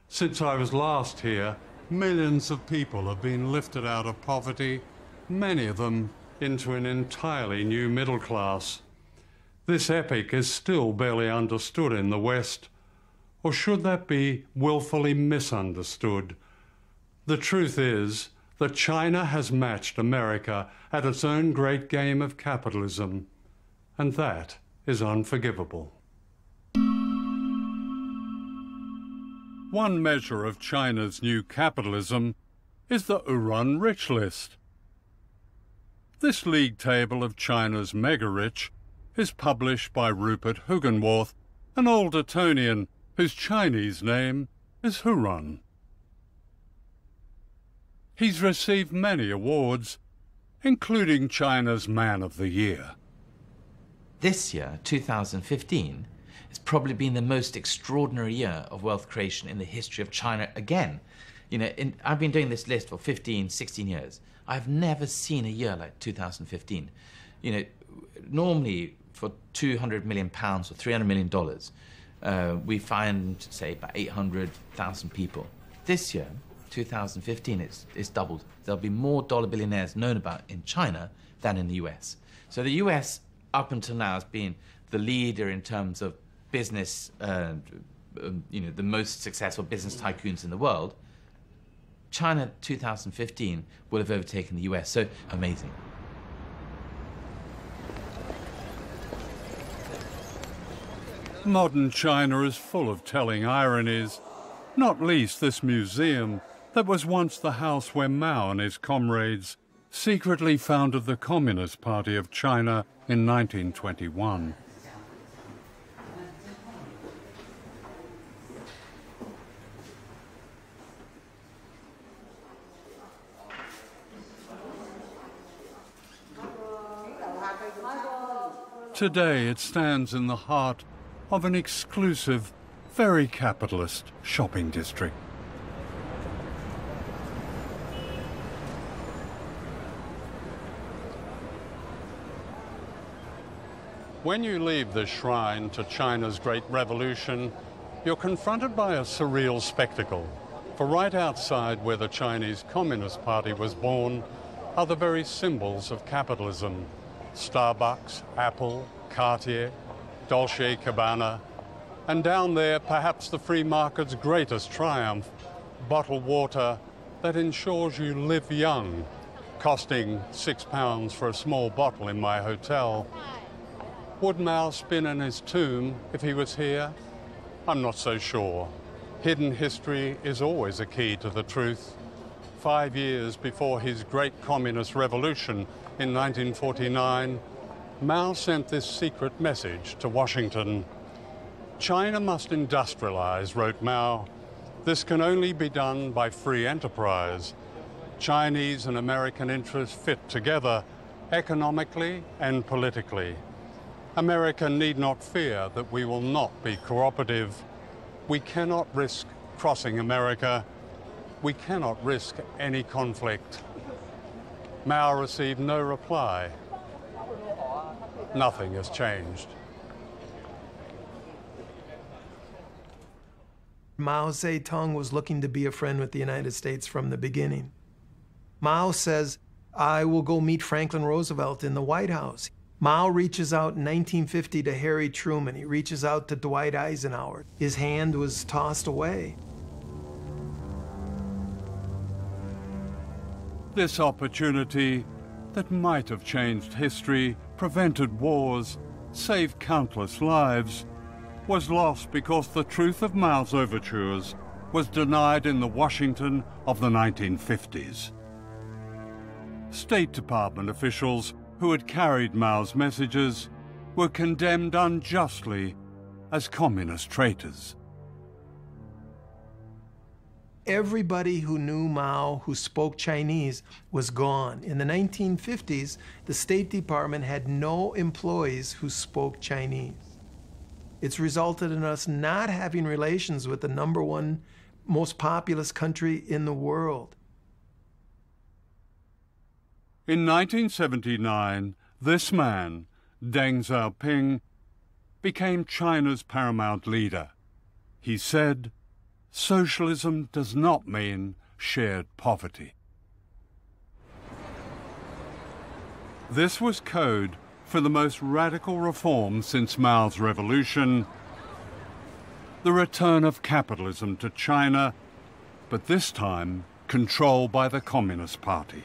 Since I was last here, millions of people have been lifted out of poverty, many of them into an entirely new middle class. This epic is still barely understood in the West, or should that be willfully misunderstood? The truth is that China has matched America at its own great game of capitalism, and that is unforgivable. One measure of China's new capitalism is the Uran Rich List. This league table of China's mega-rich is published by Rupert Hugenworth, an old Etonian whose Chinese name is Huron. He's received many awards, including China's Man of the Year. This year, 2015, has probably been the most extraordinary year of wealth creation in the history of China again. You know, I've been doing this list for 15, 16 years. I've never seen a year like 2015. You know, normally for £200 million or $300 million, we find, say, about 800,000 people. This year, 2015, it's doubled. There'll be more dollar billionaires known about in China than in the US. So the US, up until now, has been the leader in terms of business, you know, the most successful business tycoons in the world. China 2015 will have overtaken the US, so amazing. Modern China is full of telling ironies, not least this museum that was once the house where Mao and his comrades secretly founded the Communist Party of China in 1921. Today it stands in the heart of an exclusive, very capitalist shopping district. When you leave this shrine to China's Great Revolution, you're confronted by a surreal spectacle. For right outside where the Chinese Communist Party was born are the very symbols of capitalism. Starbucks, Apple, Cartier, Dolce & Gabbana, and down there, perhaps the free market's greatest triumph, bottled water that ensures you live young, costing £6 for a small bottle in my hotel. Would Mao spin in his tomb if he was here? I'm not so sure. Hidden history is always a key to the truth. 5 years before his great communist revolution in 1949, Mao sent this secret message to Washington. China must industrialize, wrote Mao. This can only be done by free enterprise. Chinese and American interests fit together economically and politically. America need not fear that we will not be cooperative. We cannot risk crossing America. We cannot risk any conflict. Mao received no reply. Nothing has changed. Mao Zedong was looking to be a friend with the United States from the beginning. Mao says, I will go meet Franklin Roosevelt in the White House. Mao reaches out in 1950 to Harry Truman. He reaches out to Dwight Eisenhower. His hand was tossed away. This opportunity that might have changed history, prevented wars, saved countless lives, was lost because the truth of Mao's overtures was denied in the Washington of the 1950s. State Department officials who had carried Mao's messages were condemned unjustly as communist traitors. Everybody who knew Mao, who spoke Chinese, was gone. In the 1950s, the State Department had no employees who spoke Chinese. It's resulted in us not having relations with the #1 most populous country in the world. In 1979, this man, Deng Xiaoping, became China's paramount leader. He said, socialism does not mean shared poverty. This was code for the most radical reform since Mao's revolution, the return of capitalism to China, but this time controlled by the Communist Party.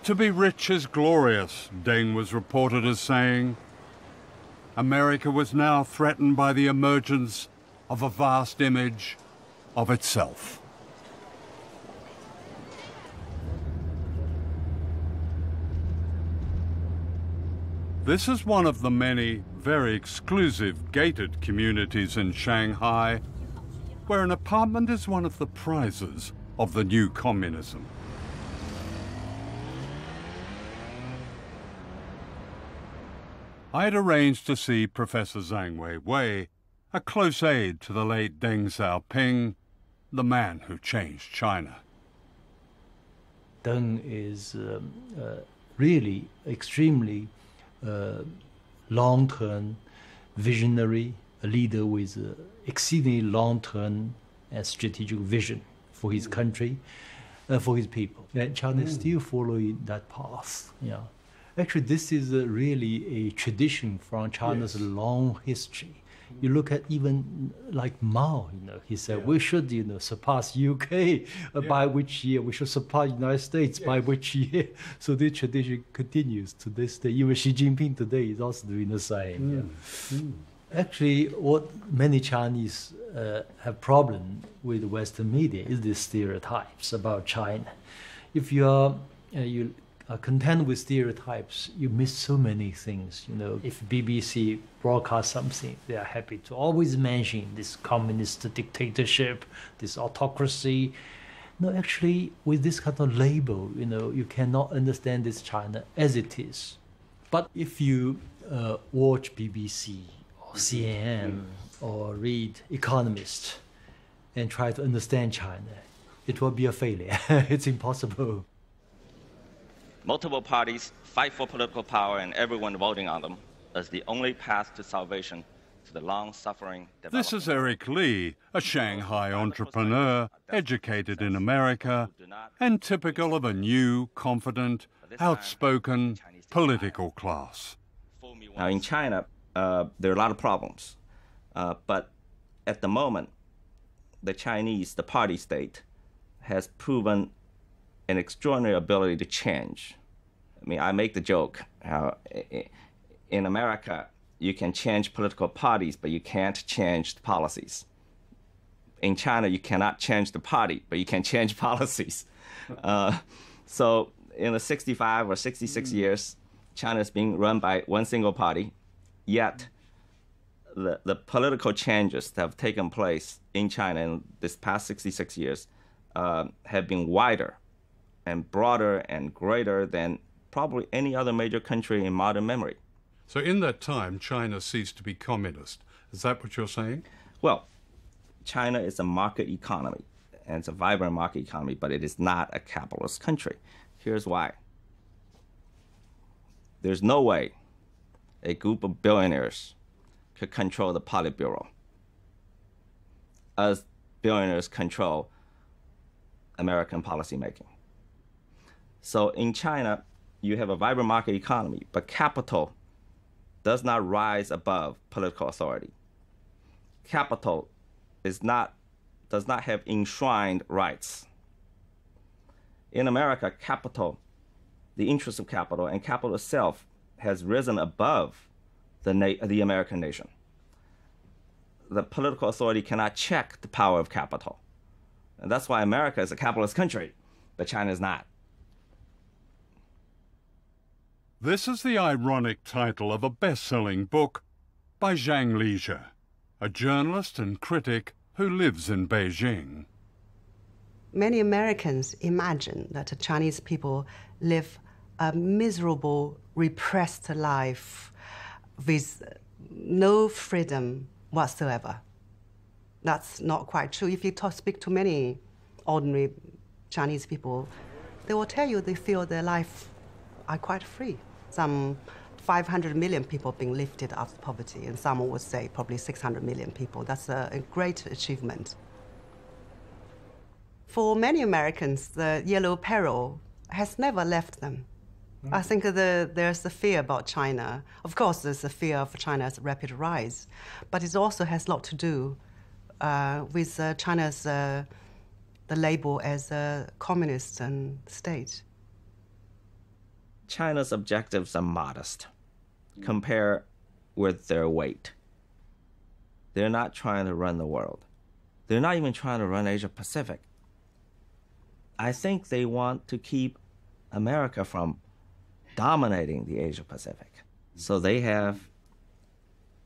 To be rich is glorious, Deng was reported as saying. America was now threatened by the emergence of a vast image of itself. This is one of the many very exclusive gated communities in Shanghai, where an apartment is one of the prizes of the new communism. I had arranged to see Professor Zhang Weiwei, a close aide to the late Deng Xiaoping, the man who changed China. Deng is really extremely long-term visionary, a leader with exceedingly long-term and strategic vision for his country, for his people. And China is still following that path. Yeah. Actually, this is really a tradition from China's long history. You look at even like Mao, he said, we should, surpass UK, by which year we should surpass United States, by which year. So this tradition continues to this day. Even Xi Jinping today is also doing the same. Actually, what many Chinese have problem with Western media is the stereotypes about China. If you are content with stereotypes, you miss so many things. If BBC broadcasts something, they are happy to always mention this communist dictatorship, this autocracy. No, actually, with this kind of label, you cannot understand this China as it is. But if you watch BBC or CNN or read Economist and try to understand China, it will be a failure. It's impossible. Multiple parties fight for political power and everyone voting on them as the only path to salvation to the long-suffering development. This is Eric Lee, a Shanghai entrepreneur, educated in America, and typical of a new, confident, outspoken political class. Now, in China, there are a lot of problems, but at the moment, the Chinese, the party state, has proven an extraordinary ability to change. I mean, I make the joke how in America, you can change political parties, but you can't change the policies. In China, you cannot change the party, but you can change policies. So in the 65 or 66 years, China is being run by one single party, yet the political changes that have taken place in China in this past 66 years have been wider and broader and greater than probably any other major country in modern memory. So in that time, China ceased to be communist. Is that what you're saying? Well, China is a market economy, and it's a vibrant market economy, but it is not a capitalist country. Here's why. There's no way a group of billionaires could control the Politburo as billionaires control American policymaking. So in China, you have a vibrant market economy, but capital does not rise above political authority. Capital does not have enshrined rights. In America, capital, the interest of capital and capital itself has risen above the American nation. The political authority cannot check the power of capital. And that's why America is a capitalist country, but China is not. This is the ironic title of a best-selling book by Zhang Lizhi, a journalist and critic who lives in Beijing. Many Americans imagine that the Chinese people live a miserable, repressed life with no freedom whatsoever. That's not quite true. If you speak to many ordinary Chinese people, they will tell you they feel their life are quite free. Some 500 million people being lifted out of poverty, and some would say probably 600 million people. That's a great achievement. For many Americans, the yellow peril has never left them. I think there's a fear about China. Of course, there's a fear of China's rapid rise, but it also has a lot to do with China's the label as a communist state. China's objectives are modest. Compare with their weight. They're not trying to run the world. They're not even trying to run Asia Pacific. I think they want to keep America from dominating the Asia Pacific. So they have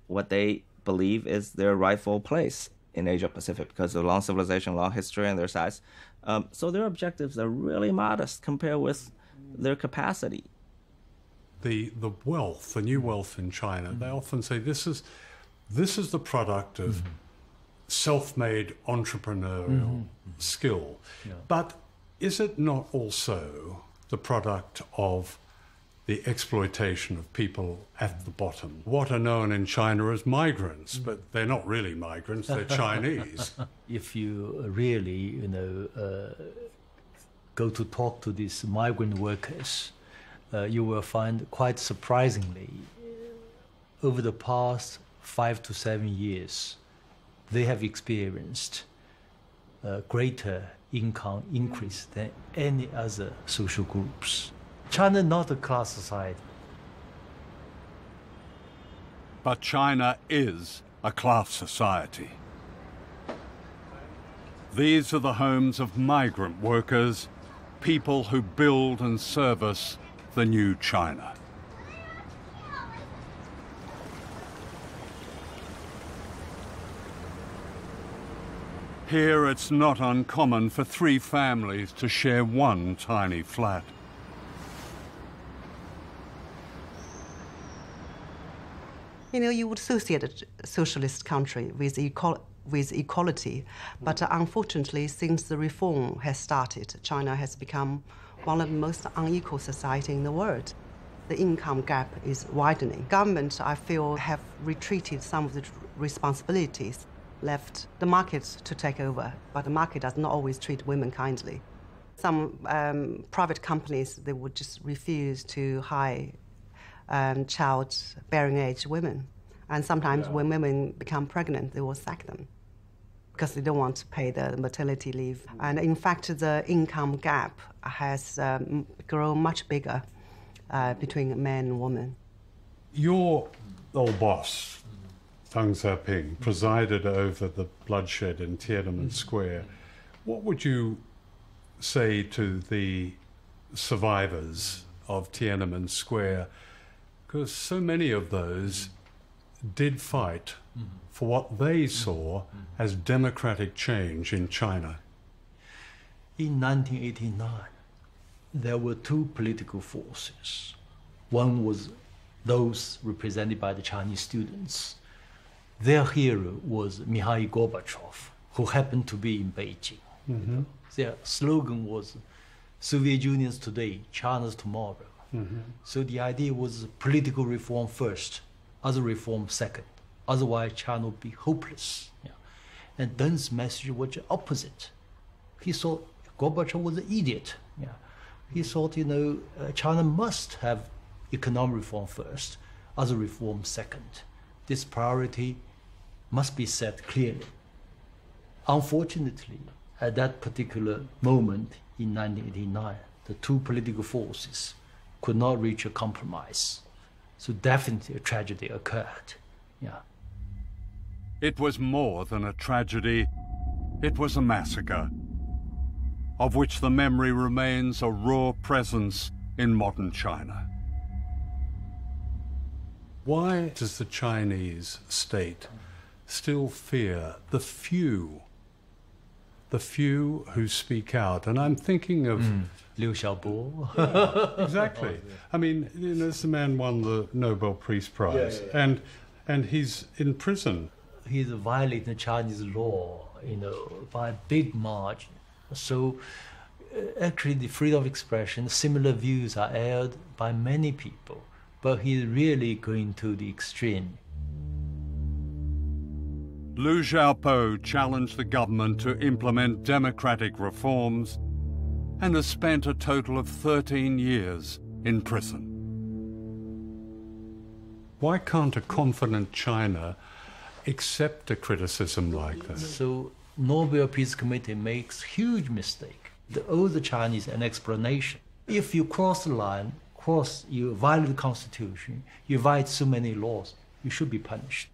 what they believe is their rightful place in Asia Pacific because of long civilization, long history, and their size. So their objectives are really modest compared with their capacity. The wealth, the new wealth in China, they often say this is the product of self-made entrepreneurial skill. Yeah. But is it not also the product of the exploitation of people at the bottom? What are known in China as migrants, but they're not really migrants, they're Chinese. If you really, go to talk to these migrant workers, you will find quite surprisingly, over the past 5 to 7 years, they have experienced a greater income increase than any other social groups. China is not a class society. But China is a class society. These are the homes of migrant workers, people who build and service the new China. Here it's not uncommon for 3 families to share one tiny flat. You would associate a socialist country with equality, but unfortunately, since the reform has started, China has become one of the most unequal societies in the world. The income gap is widening. Government, I feel, have retreated some of the responsibilities, left the market to take over, but the market does not always treat women kindly. Some private companies, they would just refuse to hire child-bearing age women. And sometimes when women become pregnant, they will sack them because they don't want to pay the maternity leave. And in fact, the income gap has grown much bigger between men and women. Your old boss, Deng Xiaoping, presided over the bloodshed in Tiananmen Square. What would you say to the survivors of Tiananmen Square? Because so many of those did fight for what they saw as democratic change in China. In 1989, there were 2 political forces. One was those represented by the Chinese students. Their hero was Mikhail Gorbachev, who happened to be in Beijing. Their slogan was, Soviet Union's today, China's tomorrow. So the idea was political reform first, other reform second. Otherwise, China would be hopeless. Yeah. And Deng's message was the opposite. He thought Gorbachev was an idiot. Yeah. He thought, China must have economic reform first, other reform second. This priority must be set clearly. Unfortunately, at that particular moment in 1989, the 2 political forces could not reach a compromise. So definitely a tragedy occurred. Yeah. It was more than a tragedy. It was a massacre, of which the memory remains a raw presence in modern China. Why does the Chinese state still fear the few who speak out? And I'm thinking of Liu Xiaobo. Yeah, exactly. I mean, this man won the Nobel Peace Prize, and he's in prison. He's violating Chinese law, by a big margin. So, actually, the freedom of expression, similar views are aired by many people, but he's really going to the extreme. Liu Xiaobo challenged the government to implement democratic reforms and has spent a total of 13 years in prison. Why can't a confident China accept a criticism like this? So Nobel Peace Committee makes huge mistake. They owe the Chinese an explanation. If you cross the line, you violate the Constitution, you violate so many laws, you should be punished.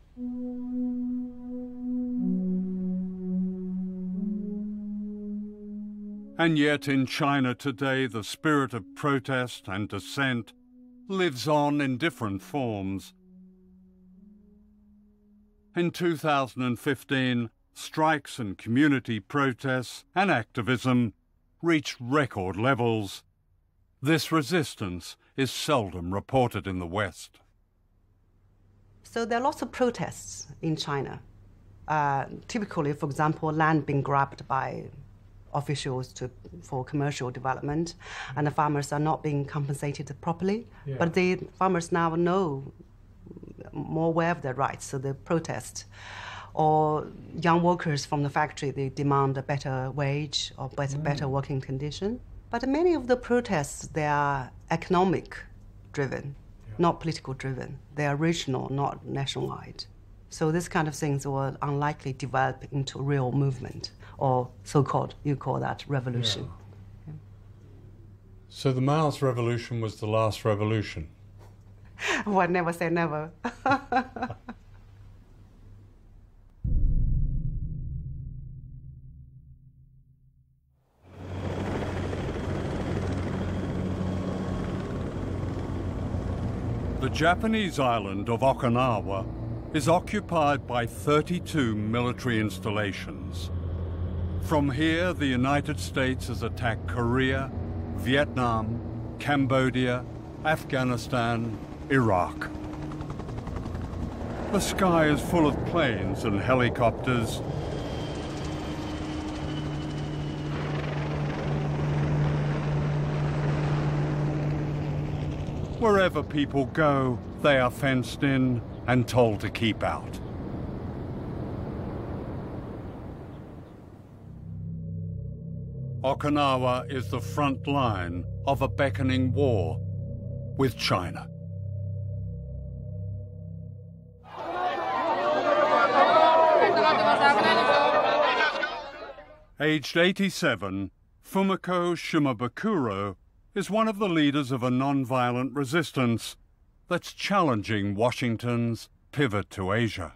And yet in China today, the spirit of protest and dissent lives on in different forms. In 2015, strikes and community protests and activism reached record levels. This resistance is seldom reported in the West. So there are lots of protests in China. Typically, for example, land being grabbed by officials for commercial development, and the farmers are not being compensated properly. Yeah. But the farmers now know more aware of their rights, so they protest. Or young workers from the factory, they demand a better wage or better working condition. But many of the protests, they are economic driven, not political driven. They are regional, not nationwide. So this kind of things will unlikely develop into a real movement, or so-called, you call that revolution. Yeah. So the Mao's revolution was the last revolution? Well, never say never. The Japanese island of Okinawa is occupied by 32 military installations. From here, the United States has attacked Korea, Vietnam, Cambodia, Afghanistan, Iraq. The sky is full of planes and helicopters. Wherever people go, they are fenced in and told to keep out. Okinawa is the front line of a beckoning war with China. Aged 87, Fumiko Shimabukuro is one of the leaders of a non-violent resistance that's challenging Washington's pivot to Asia.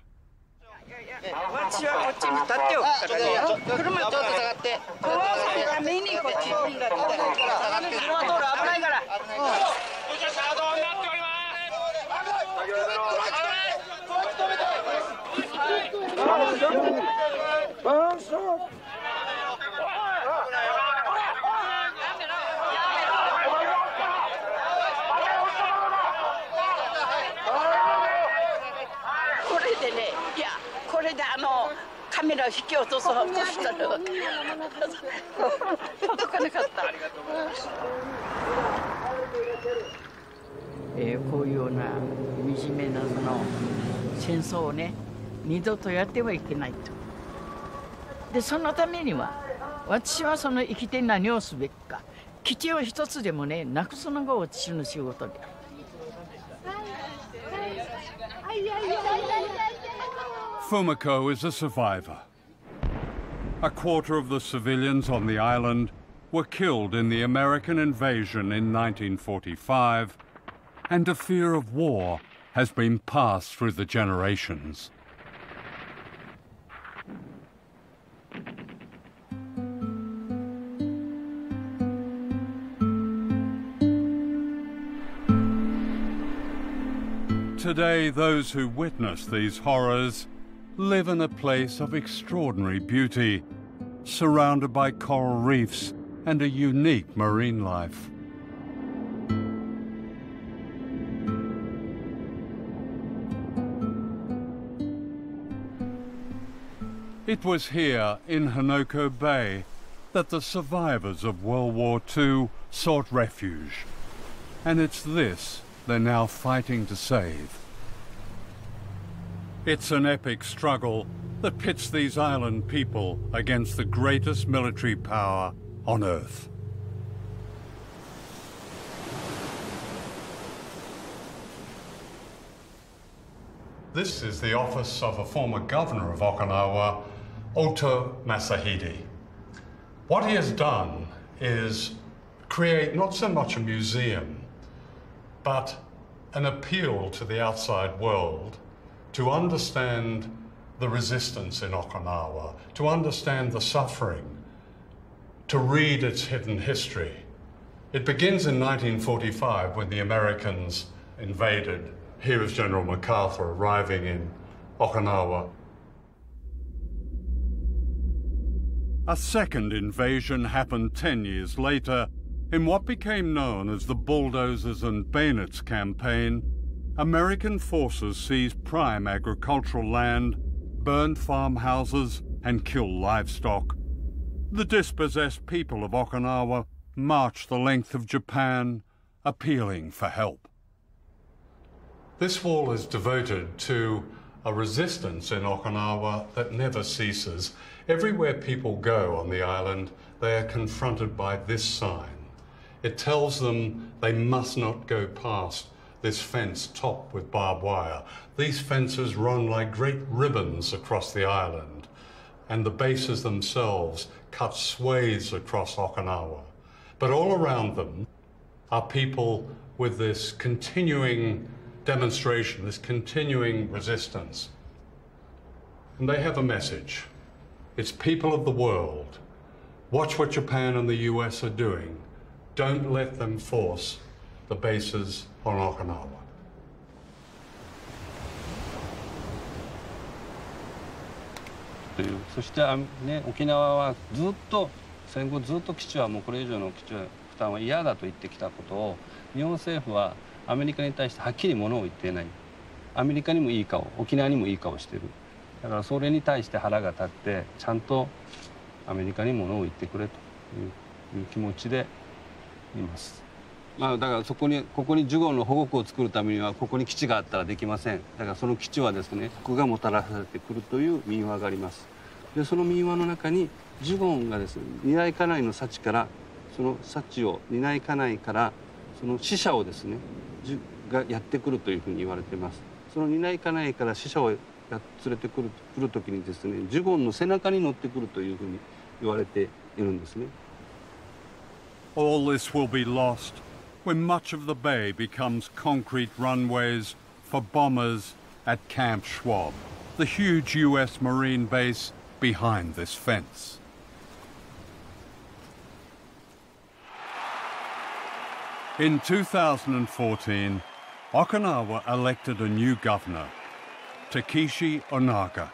Fumiko is a survivor. A quarter of the civilians on the island were killed in the American invasion in 1945, and a fear of war has been passed through the generations. Today, those who witness these horrors live in a place of extraordinary beauty, surrounded by coral reefs and a unique marine life. It was here in Hanoko Bay that the survivors of World War II sought refuge, and it's this they're now fighting to save. It's an epic struggle that pits these island people against the greatest military power on Earth. This is the office of a former governor of Okinawa, Oto Masahide. What he has done is create not so much a museum, but an appeal to the outside world to understand the resistance in Okinawa, to understand the suffering, to read its hidden history. It begins in 1945 when the Americans invaded. Here is General MacArthur arriving in Okinawa. A second invasion happened 10 years later in what became known as the Bulldozers and Bayonets campaign. American forces seized prime agricultural land, burned farmhouses, and killed livestock. The dispossessed people of Okinawa marched the length of Japan, appealing for help. This wall is devoted to a resistance in Okinawa that never ceases. Everywhere people go on the island, they are confronted by this sign. It tells them they must not go past this fence topped with barbed wire. These fences run like great ribbons across the island, and the bases themselves cut swathes across Okinawa. But all around them are people with this continuing demonstration, this continuing resistance. And they have a message. It's people of the world. Watch what Japan and the US are doing. Don't let them force the bases on Okinawa. そしてね、沖縄はずっと戦後ずっと基地はもうこれ以上の基地は負担は嫌だと言ってきたことを日本政府はアメリカに対してはっきりものを言っていない。アメリカにもいい顔、沖縄にもいい顔してる。だからそれに対して腹が立ってちゃんとアメリカにものを言ってくれという気持ちでいます。まあだからここにジュゴンの保護区を作るためにはここに基地があったらできません。だからその基地はですね、国がもたらされてくるという民話があります。でその民話の中にジュゴンがですね、担い家内の幸からその幸を担い家内からその死者をですねがやってくるというふうに言われています。その担い家内から死者を連れてくる時にですね、ジュゴンの背中に乗ってくるというふうに言われているんですね。All this will be lost when much of the bay becomes concrete runways for bombers at Camp Schwab, the huge US Marine base behind this fence. In 2014, Okinawa elected a new governor, Takeshi Onaga,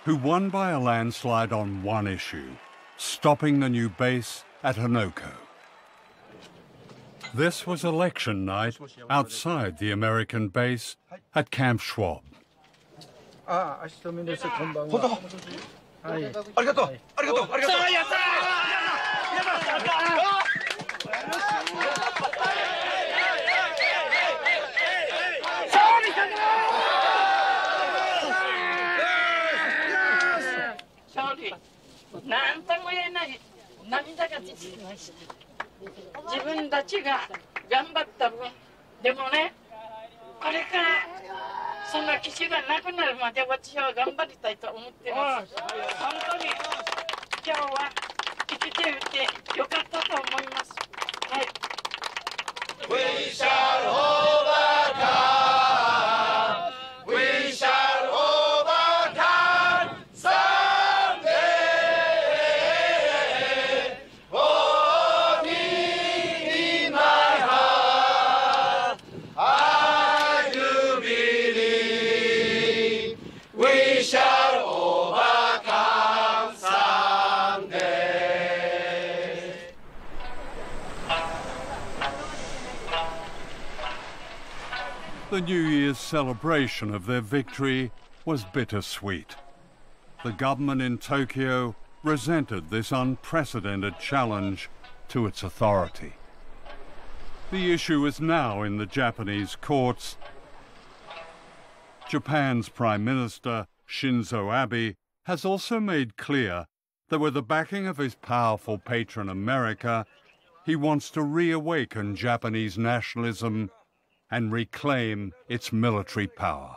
who won by a landslide on one issue, stopping the new base at Hanoko. This was election night outside the American base at Camp Schwab. We shall overcome. We shall overcome someday. Oh, in my heart, I do believe we shall overcome someday. The New Year's celebration of their victory was bittersweet. The government in Tokyo resented this unprecedented challenge to its authority. The issue is now in the Japanese courts. Japan's Prime Minister, Shinzo Abe, has also made clear that with the backing of his powerful patron America, he wants to reawaken Japanese nationalism and reclaim its military power.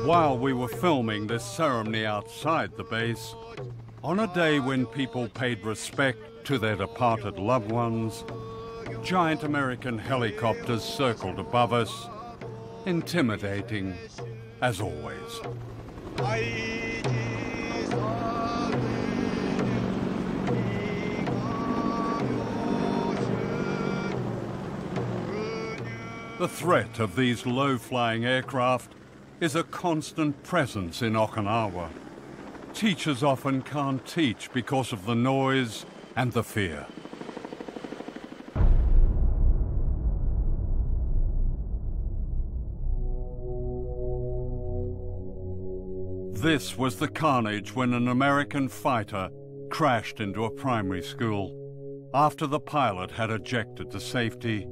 While we were filming this ceremony outside the base, on a day when people paid respect to their departed loved ones, giant American helicopters circled above us, intimidating as always. The threat of these low-flying aircraft is a constant presence in Okinawa. Teachers often can't teach because of the noise and the fear. This was the carnage when an American fighter crashed into a primary school after the pilot had ejected to safety.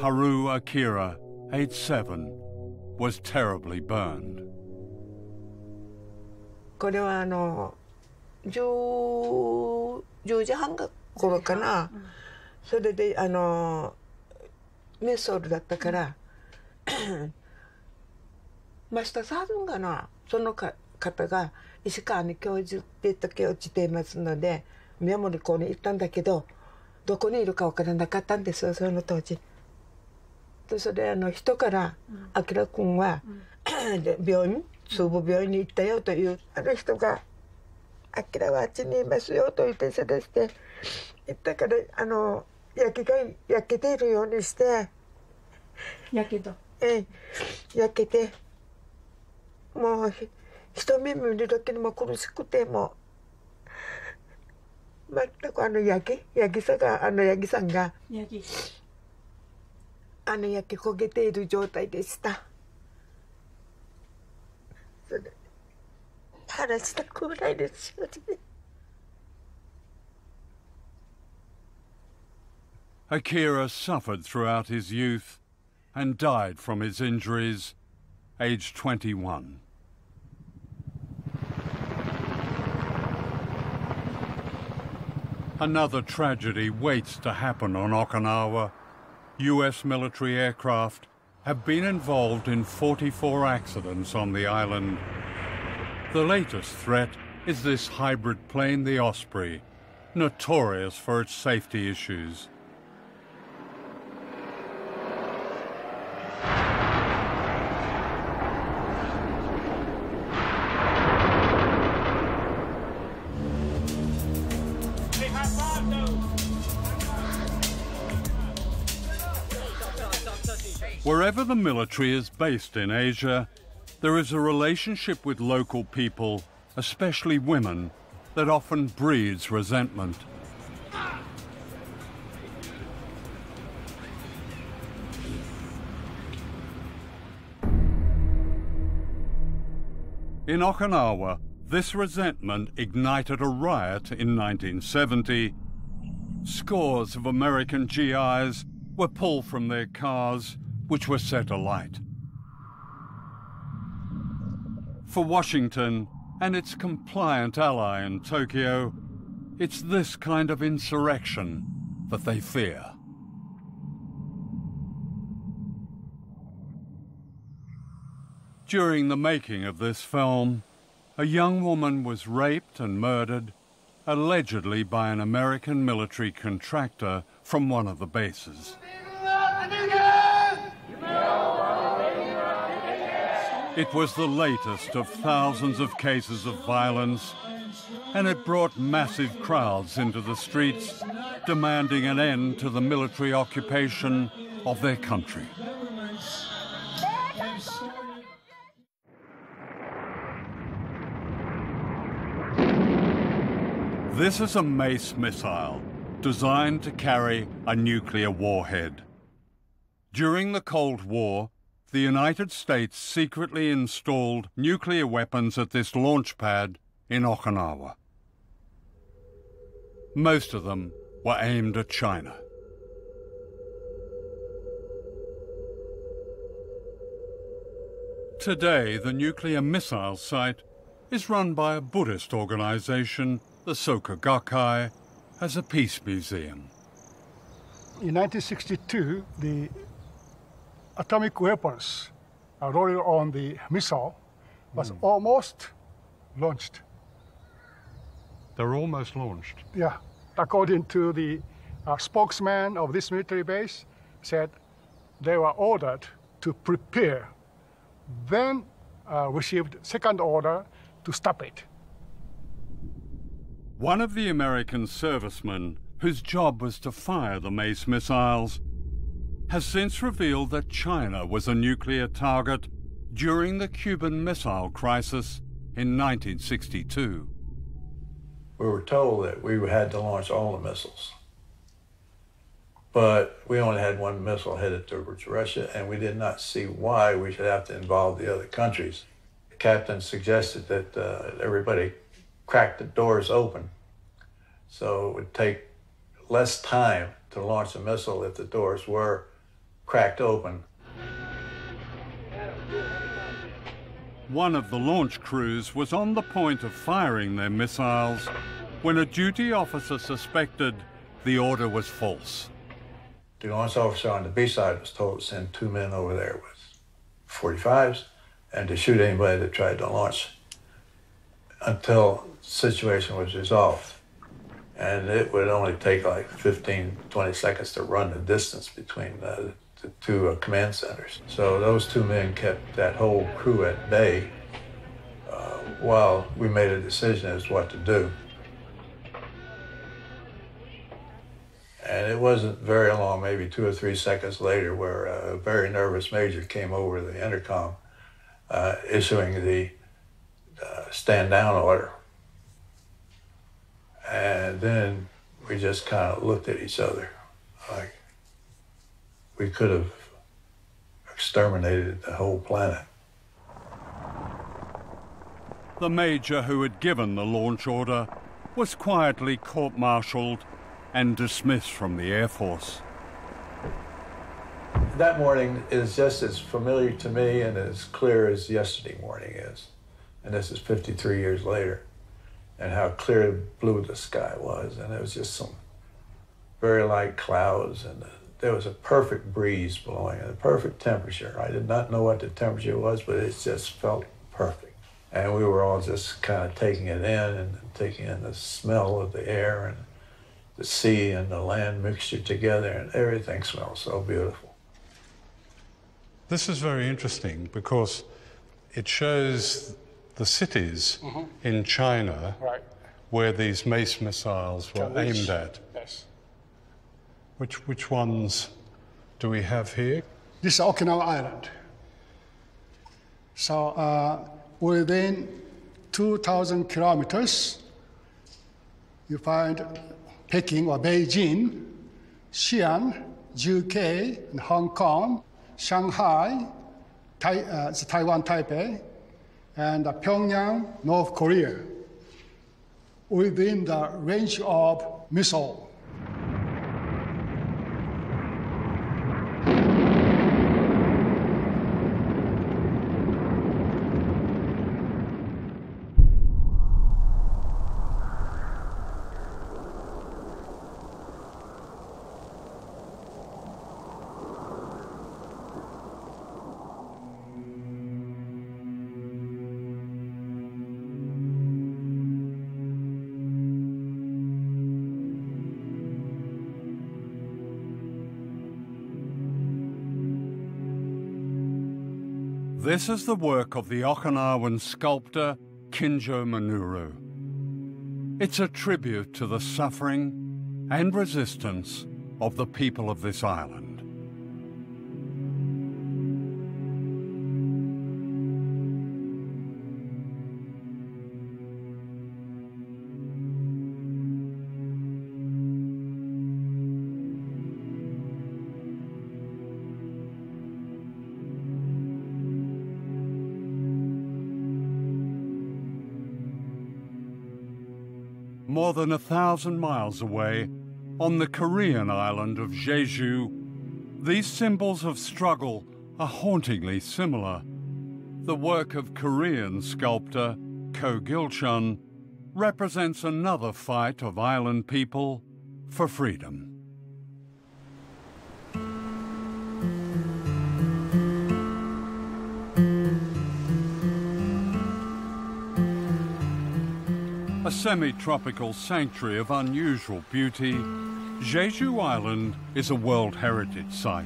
Haru Akira, age 7, was terribly burned. これは10時半頃かな。それでメソールだったから真下さんがなその方が石川に教授って時落ちていますのでメモリ校に行ったんだけどどこにいるか分からなかったんですよその当時。でそれ人から「あきら君は病院中部病院に行ったよ」という人が「あきらはあっちにいますよ」と言ってそれして行ったから焼けているようにして焼けてもう一目見るだけでも苦しくても全くヤギさんが焼け焦げている状態でした。それ話したくないですよね。Akira suffered throughout his youth and died from his injuries, aged 21. Another tragedy waits to happen on Okinawa. US military aircraft have been involved in 44 accidents on the island. The latest threat is this hybrid plane, the Osprey, notorious for its safety issues. Wherever the military is based in Asia, there is a relationship with local people, especially women, that often breeds resentment. In Okinawa, this resentment ignited a riot in 1970. Scores of American GIs were pulled from their cars, which were set alight. For Washington and its compliant ally in Tokyo, it's this kind of insurrection that they fear. During the making of this film, a young woman was raped and murdered, allegedly by an American military contractor from one of the bases. It was the latest of thousands of cases of violence, and it brought massive crowds into the streets, demanding an end to the military occupation of their country. This is a Mace missile, designed to carry a nuclear warhead. During the Cold War, the United States secretly installed nuclear weapons at this launch pad in Okinawa. Most of them were aimed at China. Today, the nuclear missile site is run by a Buddhist organization, the Soka Gakkai, as a peace museum. In 1962, the atomic weapons loaded on the missile was almost launched. They're almost launched? Yeah. According to the spokesman of this military base, said they were ordered to prepare, then received second order to stop it. One of the American servicemen, whose job was to fire the Mace missiles, has since revealed that China was a nuclear target during the Cuban Missile Crisis in 1962. We were told that we had to launch all the missiles, but we only had one missile headed towards Russia, and we did not see why we should have to involve the other countries. The captain suggested that everybody crack the doors open, so it would take less time to launch a missile if the doors were cracked open. One of the launch crews was on the point of firing their missiles when a duty officer suspected the order was false. The launch officer on the B side was told to send 2 men over there with 45s and to shoot anybody that tried to launch until the situation was resolved. And it would only take like 15, 20 seconds to run the distance between the two command centers. So those 2 men kept that whole crew at bay while we made a decision as to what to do. And it wasn't very long, maybe 2 or 3 seconds later, where a very nervous major came over the intercom issuing the stand down order. And then we just kind of looked at each other like we could have exterminated the whole planet. The major who had given the launch order was quietly court-martialed and dismissed from the Air Force. That morning is just as familiar to me and as clear as yesterday morning is. And this is 53 years later. And how clear blue the sky was. And there was just some very light clouds, and there was a perfect breeze blowing and a perfect temperature. I did not know what the temperature was, but it just felt perfect. And we were all just kind of taking it in and taking in the smell of the air and the sea and the land mixture together, and everything smelled so beautiful. This is very interesting because it shows the cities in China where these Mace missiles were aimed at. Yes. Which ones do we have here? This is Okinawa Island. So within 2,000 kilometers, you find Peking or Beijing, Xi'an, UK, and Hong Kong, Shanghai, Taiwan, Taipei, and Pyongyang, North Korea, within the range of missile. This is the work of the Okinawan sculptor Kinjo Minoru. It's a tribute to the suffering and resistance of the people of this island. More than 1,000 miles away, on the Korean island of Jeju, these symbols of struggle are hauntingly similar. The work of Korean sculptor Ko Gil-chun represents another fight of island people for freedom. A semi-tropical sanctuary of unusual beauty, Jeju Island is a World Heritage Site.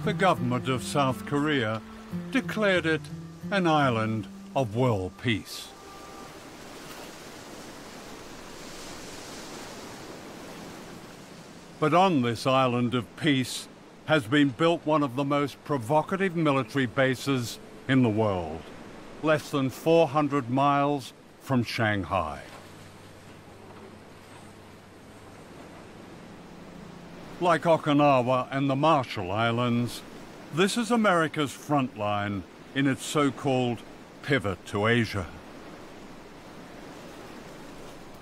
The government of South Korea declared it an island of world peace. But on this island of peace has been built one of the most provocative military bases in the world, less than 400 miles from Shanghai. Like Okinawa and the Marshall Islands, this is America's front line in its so-called pivot to Asia.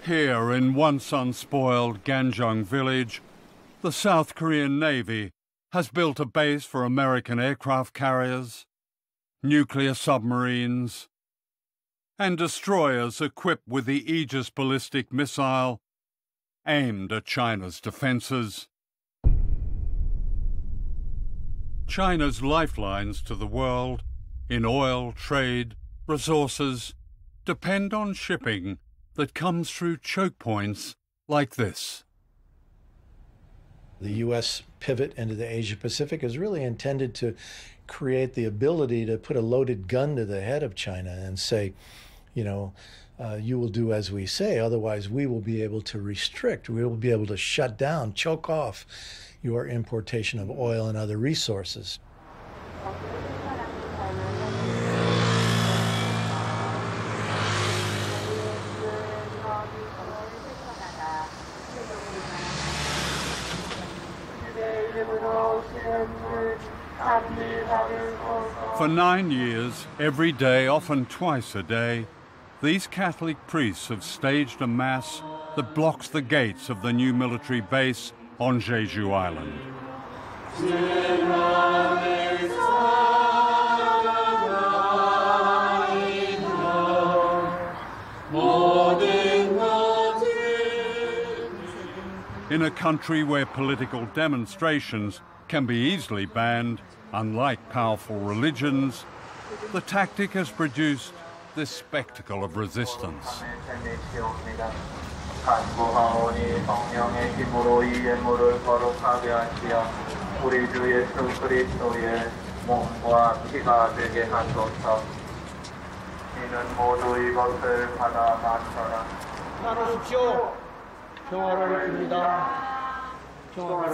Here in once unspoiled Ganjung village, the South Korean Navy has built a base for American aircraft carriers, nuclear submarines, and destroyers equipped with the Aegis ballistic missile aimed at China's defenses. China's lifelines to the world in oil, trade, resources depend on shipping that comes through choke points like this. The U.S. pivot into the Asia-Pacific is really intended to create the ability to put a loaded gun to the head of China and say, you know, you will do as we say, otherwise we will be able to restrict, we will be able to shut down, choke off your importation of oil and other resources. For 9 years, every day, often twice a day, these Catholic priests have staged a mass that blocks the gates of the new military base on Jeju Island. In a country where political demonstrations can be easily banned, unlike powerful religions, the tactic has produced this spectacle of resistance.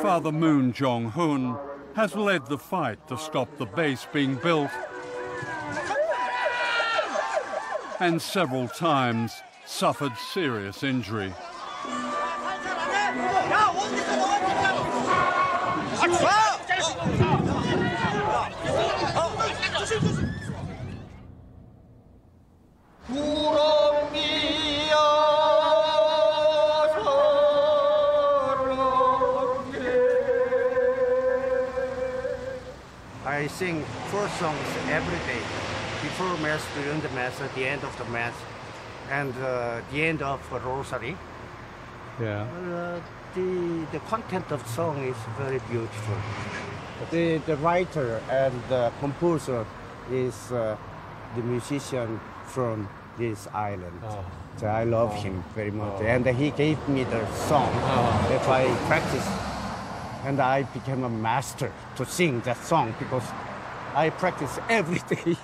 Father Moon Jong-hun has led the fight to stop the base being built and several times suffered serious injury. I sing 4 songs every day, before Mass, during the Mass, at the end of the Mass, and the end of the Rosary. Yeah. The content of the song is very beautiful. The writer and the composer is the musician from this island. Oh. So I love him very much. And he gave me the song if I practice. And I became a master to sing that song because I practice every day.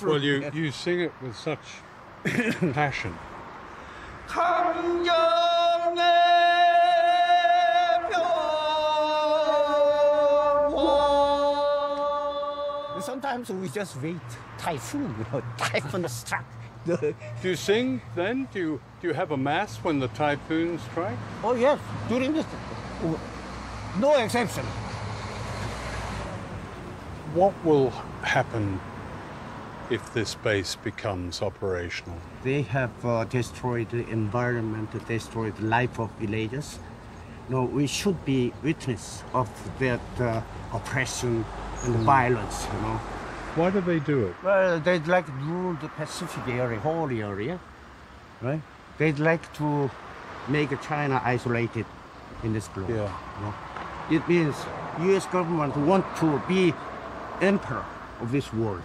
Well, you sing it with such passion. Sometimes we just wait. Typhoon, typhoon struck. Do you sing then? Do you have a mass when the typhoon strikes? Oh yes, during this, no exception. What will happen if this base becomes operational? They have destroyed the environment, destroyed the life of villagers. No, we should be witness of that oppression and violence, you know. Why do they do it? Well, they'd like to rule the Pacific area, whole area, right? They'd like to make China isolated in this globe. Yeah. You know? It means U.S. government want to be emperor of this world.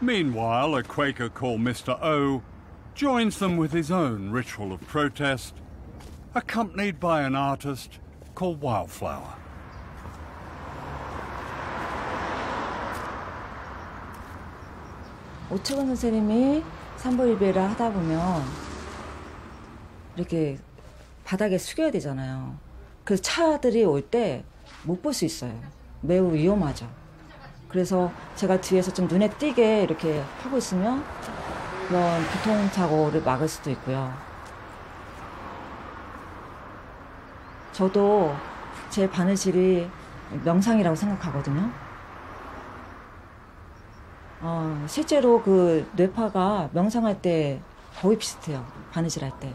Meanwhile, a Quaker called Mr. O joins them with his own ritual of protest, accompanied by an artist called Wildflower. 오채근 선생님이 삼보일배를 하다 보면 이렇게 바닥에 숙여야 되잖아요. 그래서 차들이 올 때 못 볼 수 있어요. 매우 위험하죠. 그래서 제가 뒤에서 좀 눈에 띄게 이렇게 하고 있으면 그런 교통사고를 막을 수도 있고요. 저도 제 바느질이 명상이라고 생각하거든요. 실제로 그 뇌파가 명상할 때 거의 비슷해요. 바느질할 때.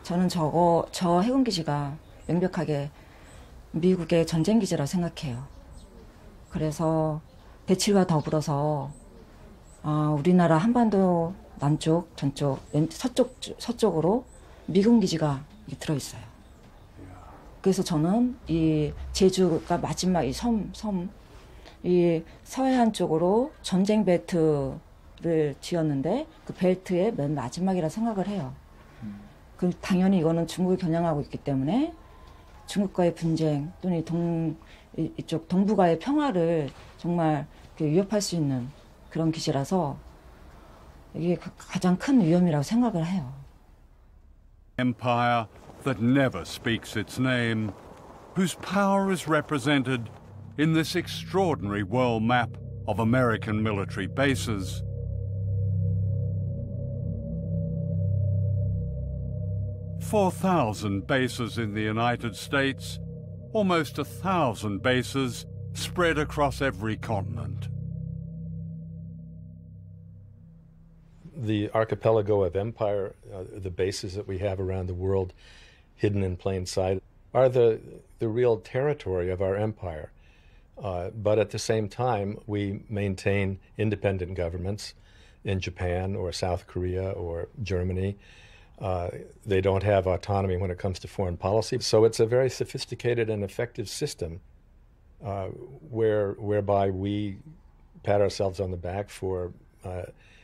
저는 저 해군기지가 명백하게 미국의 전쟁기지라고 생각해요. 그래서 대칠과 더불어서 우리나라 한반도 남쪽, 전쪽, 서쪽으로 미군 기지가 들어있어요. 그래서 저는 이 제주가 마지막 이 이 서해안 쪽으로 전쟁 벨트를 지었는데 그 벨트의 맨 마지막이라 생각을 해요. 그 당연히 이거는 중국을 겨냥하고 있기 때문에 중국과의 분쟁 또는 이쪽 동북아의 평화를 정말 위협할 수 있는 그런 기지라서 이게 가장 큰 위험이라고 생각을 해요. Empire that never speaks its name, whose power is represented in this extraordinary world map of American military bases. "4,000 bases in the United States, almost 1,000 bases spread across every continent." The archipelago of empire, the bases that we have around the world hidden in plain sight, are the real territory of our empire. But at the same time, we maintain independent governments in Japan or South Korea or Germany. They don't have autonomy when it comes to foreign policy. So it's a very sophisticated and effective system whereby we pat ourselves on the back for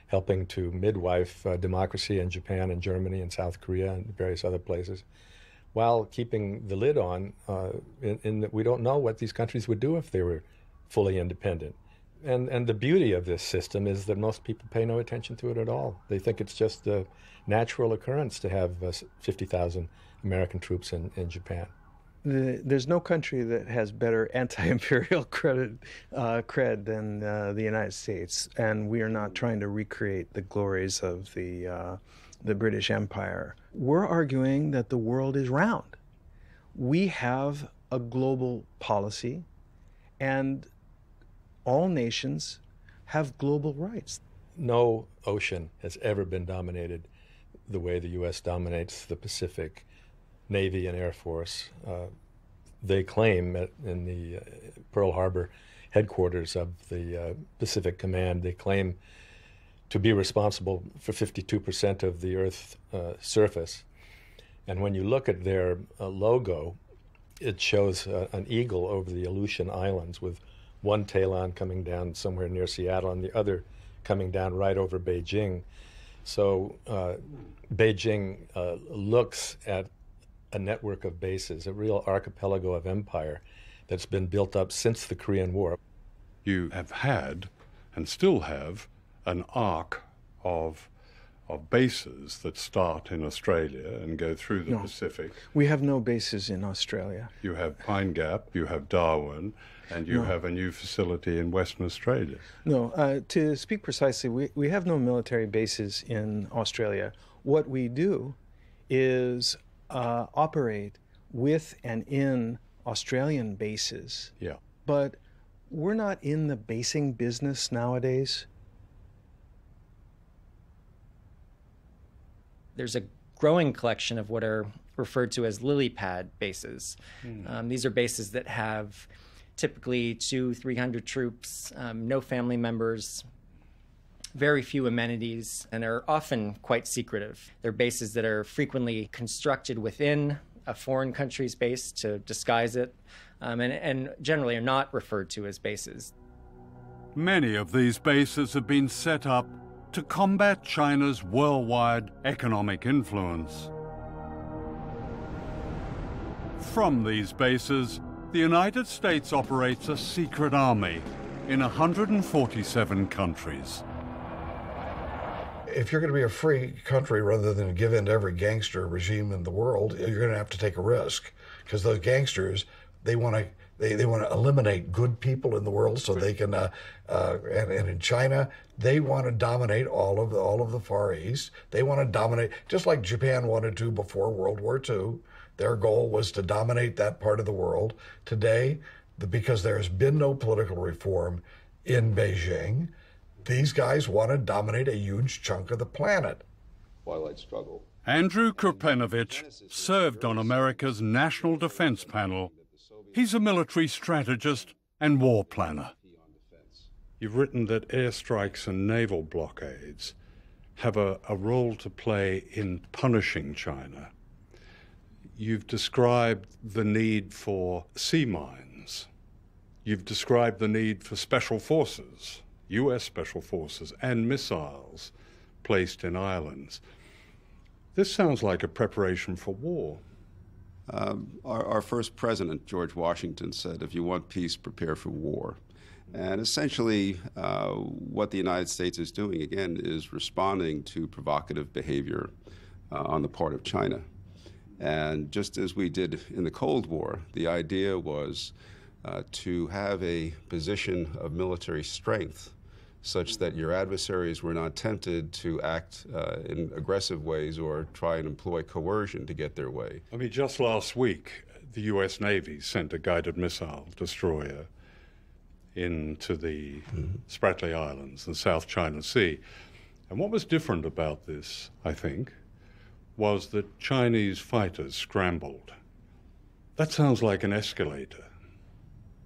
helping to midwife democracy in Japan and Germany and South Korea and various other places, while keeping the lid on in that we don't know what these countries would do if they were fully independent. And the beauty of this system is that most people pay no attention to it at all. They think it's just a natural occurrence to have 50,000 American troops in Japan. There's no country that has better anti-imperial cred than the United States, and we are not trying to recreate the glories of the British Empire. We're arguing that the world is round. We have a global policy, and all nations have global rights. No ocean has ever been dominated the way the U.S. dominates the Pacific. Navy and Air Force. They claim in the Pearl Harbor headquarters of the Pacific Command, they claim to be responsible for 52% of the Earth's surface. And when you look at their logo, it shows an eagle over the Aleutian Islands with one tail coming down somewhere near Seattle and the other coming down right over Beijing. So Beijing looks at a network of bases, a real archipelago of empire that's been built up since the Korean War. You have had, and still have, an arc of bases that start in Australia and go through the Pacific. We have no bases in Australia. You have Pine Gap, you have Darwin, and you have a new facility in Western Australia. No, to speak precisely, we have no military bases in Australia. What we do is operate with and in Australian bases. Yeah. But we're not in the basing business nowadays. There's a growing collection of what are referred to as lily pad bases. These are bases that have typically 200-300 troops, no family members, very few amenities, and are often quite secretive. They're bases that are frequently constructed within a foreign country's base to disguise it, and generally are not referred to as bases. Many of these bases have been set up to combat China's worldwide economic influence. From these bases, The United States operates a secret army in 147 countries. If you're going to be a free country rather than give in to every gangster regime in the world, you're going to have to take a risk, because those gangsters, they want to eliminate good people in the world so they can and in China they want to dominate all of the Far East. They want to dominate just like Japan wanted to before World War II. Their goal was to dominate that part of the world. Today, because there's been no political reform in Beijing, these guys want to dominate a huge chunk of the planet. Twilight struggle. Andrew Kurpenovich served on America's National Defense Panel. He's a military strategist and war planner. You've written that airstrikes and naval blockades have a role to play in punishing China. You've described the need for sea mines. You've described the need for special forces, U.S. special forces, and missiles placed in islands. This sounds like a preparation for war. Our first president, George Washington, said, if you want peace, prepare for war. And essentially, what the United States is doing, again, is responding to provocative behavior on the part of China. And just as we did in the Cold War, the idea was to have a position of military strength such that your adversaries were not tempted to act in aggressive ways or try and employ coercion to get their way. I mean, just last week, the U.S. Navy sent a guided missile destroyer into the Spratly Islands in South China Sea. And what was different about this, I think, was that Chinese fighters scrambled. That sounds like an escalator.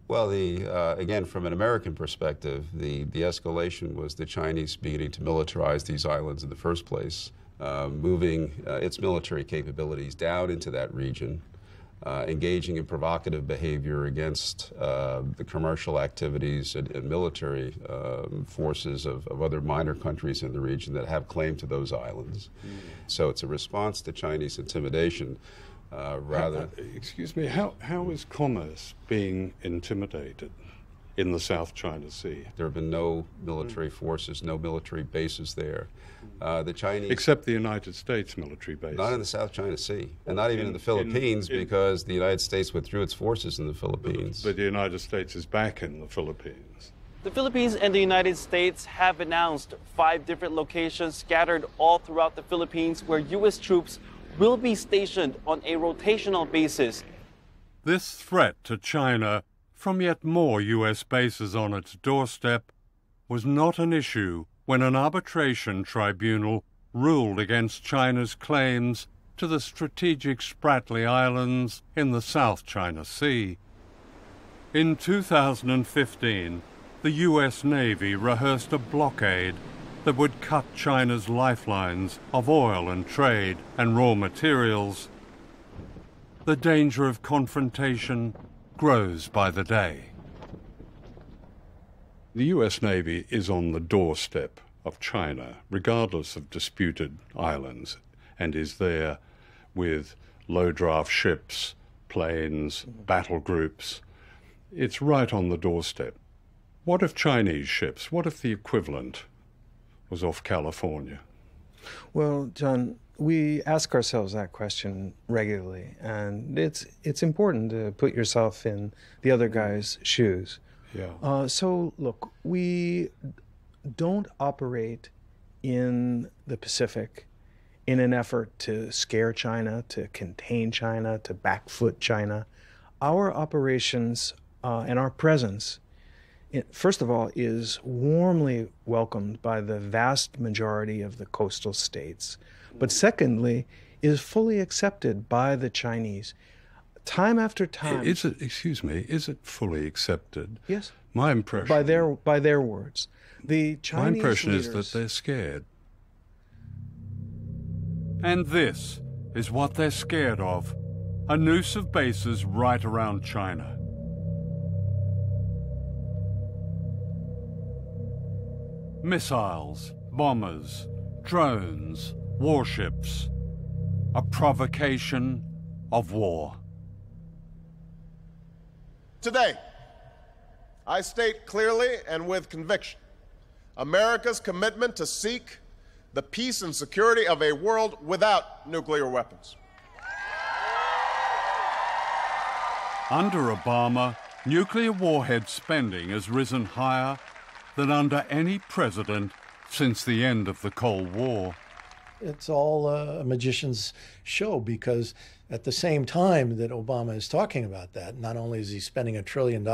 Well, again, from an American perspective, the escalation was the Chinese beginning to militarize these islands in the first place, moving its military capabilities down into that region, engaging in provocative behavior against the commercial activities and military forces of other minor countries in the region that have claim to those islands. So it's a response to Chinese intimidation. Excuse me, how is commerce being intimidated in the South China Sea? There have been no military forces, no military bases there. The Chinese... Except the United States military base. Not in the South China Sea, and not even in the Philippines, because the United States withdrew its forces in the Philippines. But the United States is back in the Philippines. The Philippines and the United States have announced 5 different locations scattered all throughout the Philippines where U.S. troops will be stationed on a rotational basis. This threat to China from yet more U.S. bases on its doorstep was not an issue when an arbitration tribunal ruled against China's claims to the strategic Spratly Islands in the South China Sea. In 2015, the U.S. Navy rehearsed a blockade that would cut China's lifelines of oil and trade and raw materials. The danger of confrontation grows by the day. The U.S. Navy is on the doorstep of China, regardless of disputed islands, and is there with low-draft ships, planes, battle groups. It's right on the doorstep. What if Chinese ships, what if the equivalent was off California? Well, John, we ask ourselves that question regularly, and it's important to put yourself in the other guy's shoes. Yeah. So, look, we don't operate in the Pacific in an effort to scare China, to contain China, to backfoot China. Our operations and our presence, first of all, is warmly welcomed by the vast majority of the coastal states. But secondly, is fully accepted by the Chinese. Time after time. Is it, excuse me, is it fully accepted? Yes. My impression. By their words. The Chinese My impression leaders, is that they're scared. And this is what they're scared of. A noose of bases right around China. Missiles, bombers, drones, warships. A provocation of war. Today, I state clearly and with conviction America's commitment to seek the peace and security of a world without nuclear weapons. Under Obama, nuclear warhead spending has risen higher than under any president since the end of the Cold War. It's all a magician's show, because at the same time that Obama is talking about that, not only is he spending $1 trillion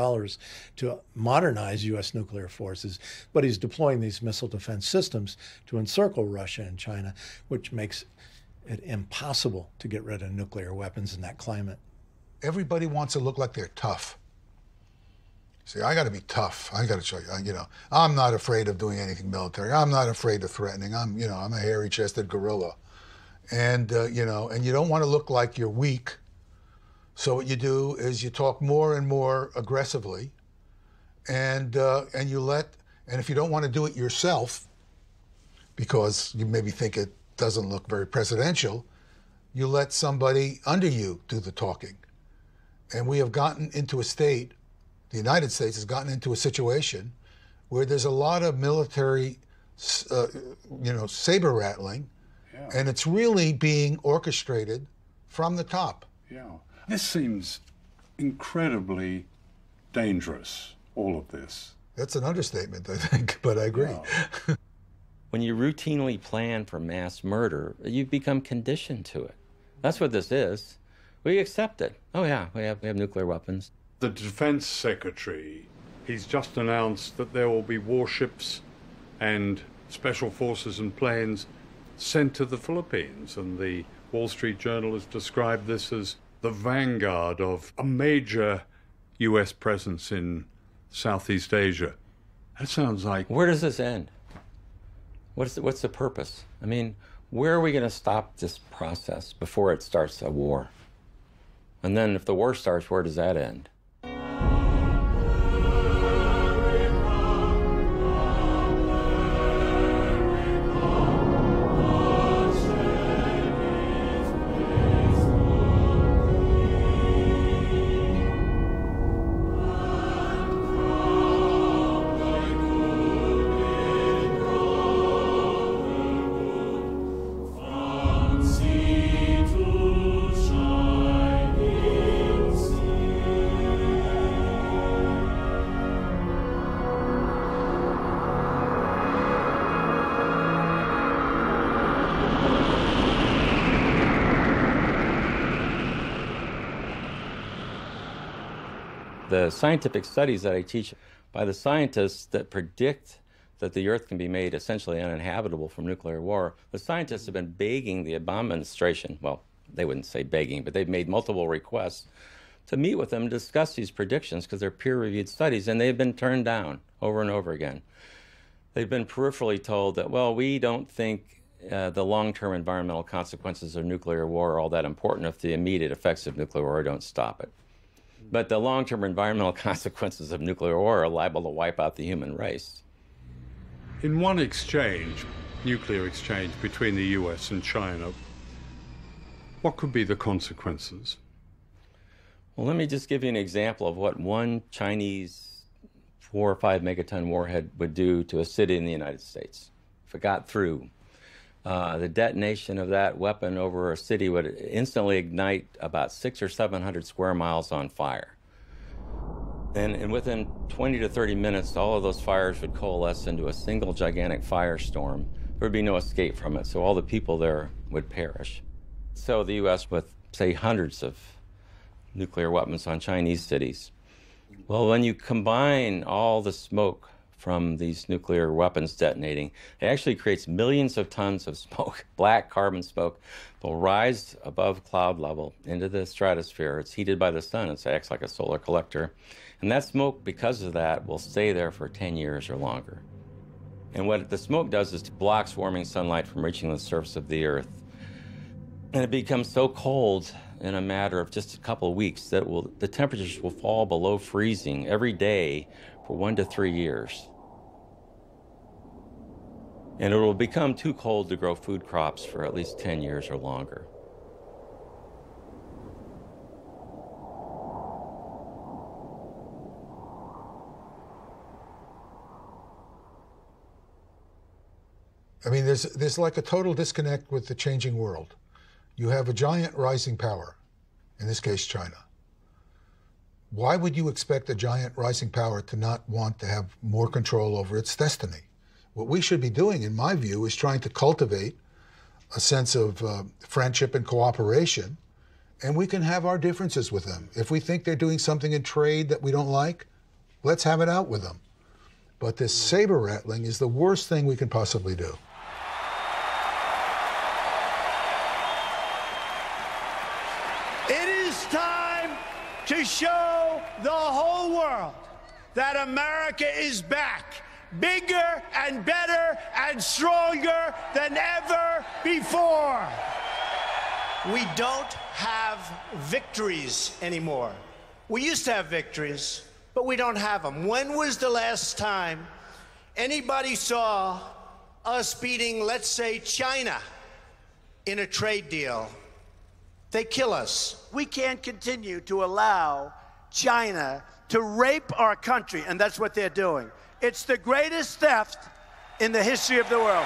to modernize U.S. nuclear forces, but he's deploying these missile defense systems to encircle Russia and China, which makes it impossible to get rid of nuclear weapons in that climate. Everybody wants to look like they're tough. See, I got to be tough. I got to show you, I'm not afraid of doing anything military. I'm not afraid of threatening. I'm a hairy-chested gorilla. And, and you don't want to look like you're weak. So what you do is you talk more and more aggressively, and if you don't want to do it yourself, because you maybe think it doesn't look very presidential, you let somebody under you do the talking. And we have gotten into a state, the United States has gotten into a situation where there's a lot of military, saber rattling, and it's really being orchestrated from the top. Yeah. This seems incredibly dangerous, all of this. That's an understatement, I think, but I agree. Yeah. When you routinely plan for mass murder, you become conditioned to it. That's what this is. We accept it. Oh yeah, we have nuclear weapons. The Defense Secretary, he's just announced that there will be warships and special forces and planes sent to the Philippines, and the Wall Street Journal has described this as the vanguard of a major U.S. presence in Southeast Asia. That sounds like... Where does this end? What's the purpose? I mean, where are we going to stop this process before it starts a war? And then if the war starts, where does that end? The scientific studies that I teach by the scientists that predict that the Earth can be made essentially uninhabitable from nuclear war, the scientists have been begging the Obama administration, well, they wouldn't say begging, but they've made multiple requests to meet with them and discuss these predictions because they're peer-reviewed studies, and they've been turned down over and over again. They've been peripherally told that, well, we don't think the long-term environmental consequences of nuclear war are all that important if the immediate effects of nuclear war don't stop it. But the long-term environmental consequences of nuclear war are liable to wipe out the human race. In one exchange, nuclear exchange between the US and China, what could be the consequences? Well, let me just give you an example of what one Chinese 4 or 5 megaton warhead would do to a city in the United States. If it got through, the detonation of that weapon over a city would instantly ignite about 600 or 700 square miles on fire. And within 20 to 30 minutes, all of those fires would coalesce into a single gigantic firestorm. There would be no escape from it, so all the people there would perish. So the U.S., with, say, hundreds of nuclear weapons on Chinese cities. Well, when you combine all the smoke from these nuclear weapons detonating, it actually creates millions of tons of smoke, black carbon smoke. They'll rise above cloud level into the stratosphere. It's heated by the sun. It acts like a solar collector. And that smoke, because of that, will stay there for 10 years or longer. And what the smoke does is it blocks warming sunlight from reaching the surface of the Earth. And it becomes so cold in a matter of just a couple of weeks that the temperatures will fall below freezing every day for 1 to 3 years. And it will become too cold to grow food crops for at least 10 years or longer. I mean, there's like a total disconnect with the changing world. You have a giant rising power, in this case, China. Why would you expect a giant rising power to not want to have more control over its destiny? What we should be doing, in my view, is trying to cultivate a sense of friendship and cooperation, and we can have our differences with them. If we think they're doing something in trade that we don't like, let's have it out with them. But this saber rattling is the worst thing we can possibly do. It is time to show the whole world that America is back, bigger and better and stronger than ever before. We don't have victories anymore. We used to have victories, but we don't have them. When was the last time anybody saw us beating, let's say, China in a trade deal? They kill us. We can't continue to allow China to rape our country, and that's what they're doing. It's the greatest theft in the history of the world.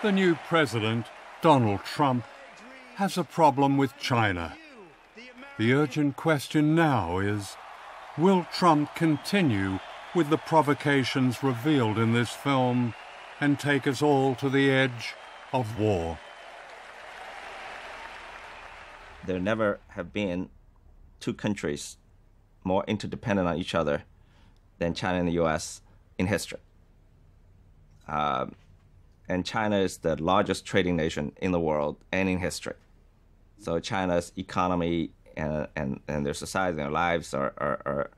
The new president, Donald Trump, has a problem with China. The urgent question now is, will Trump continue with the provocations revealed in this film and take us all to the edge of war? There never have been two countries more interdependent on each other than China and the U.S. in history. And China is the largest trading nation in the world and in history. So China's economy and their society and their lives are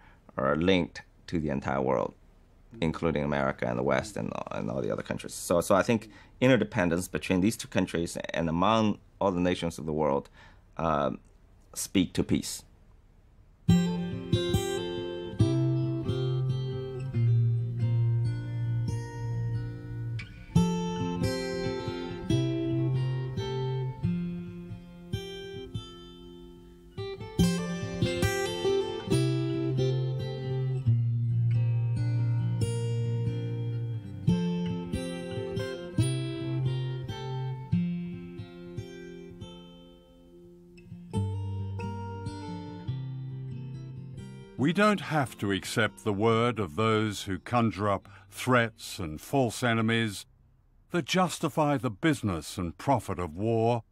linked to the entire world, including America and the West and all the other countries. So I think interdependence between these two countries and among all the nations of the world speak to peace. We don't have to accept the word of those who conjure up threats and false enemies that justify the business and profit of war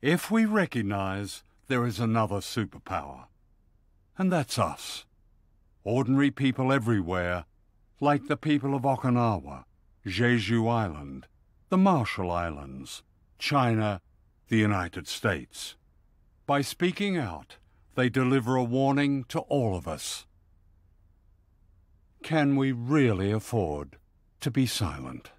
if we recognize there is another superpower. And that's us, ordinary people everywhere, like the people of Okinawa, Jeju Island, the Marshall Islands, China, the United States. By speaking out, they deliver a warning to all of us. Can we really afford to be silent?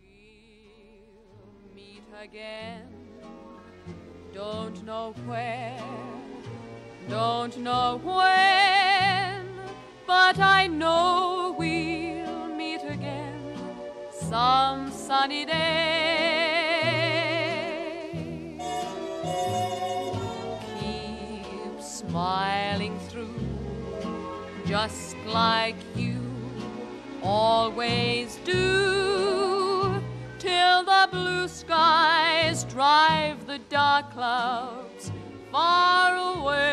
We'll meet again. Don't know where, don't know when, but I know we'll meet again some sunny day. Keep smiling through, just like you always do, till the blue skies drive the dark clouds far away.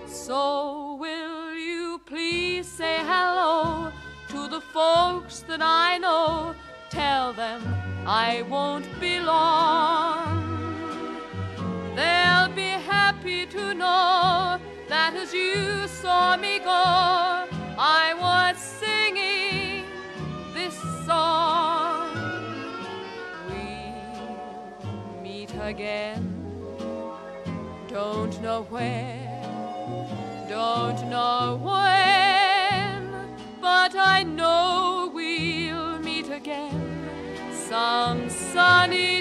So will you please say hello to the folks that I know? Tell them I won't be long. They'll be happy to know that as you saw me go, I was singing this song. We'll meet again, don't know where, don't know when, but I know we'll meet again some sunny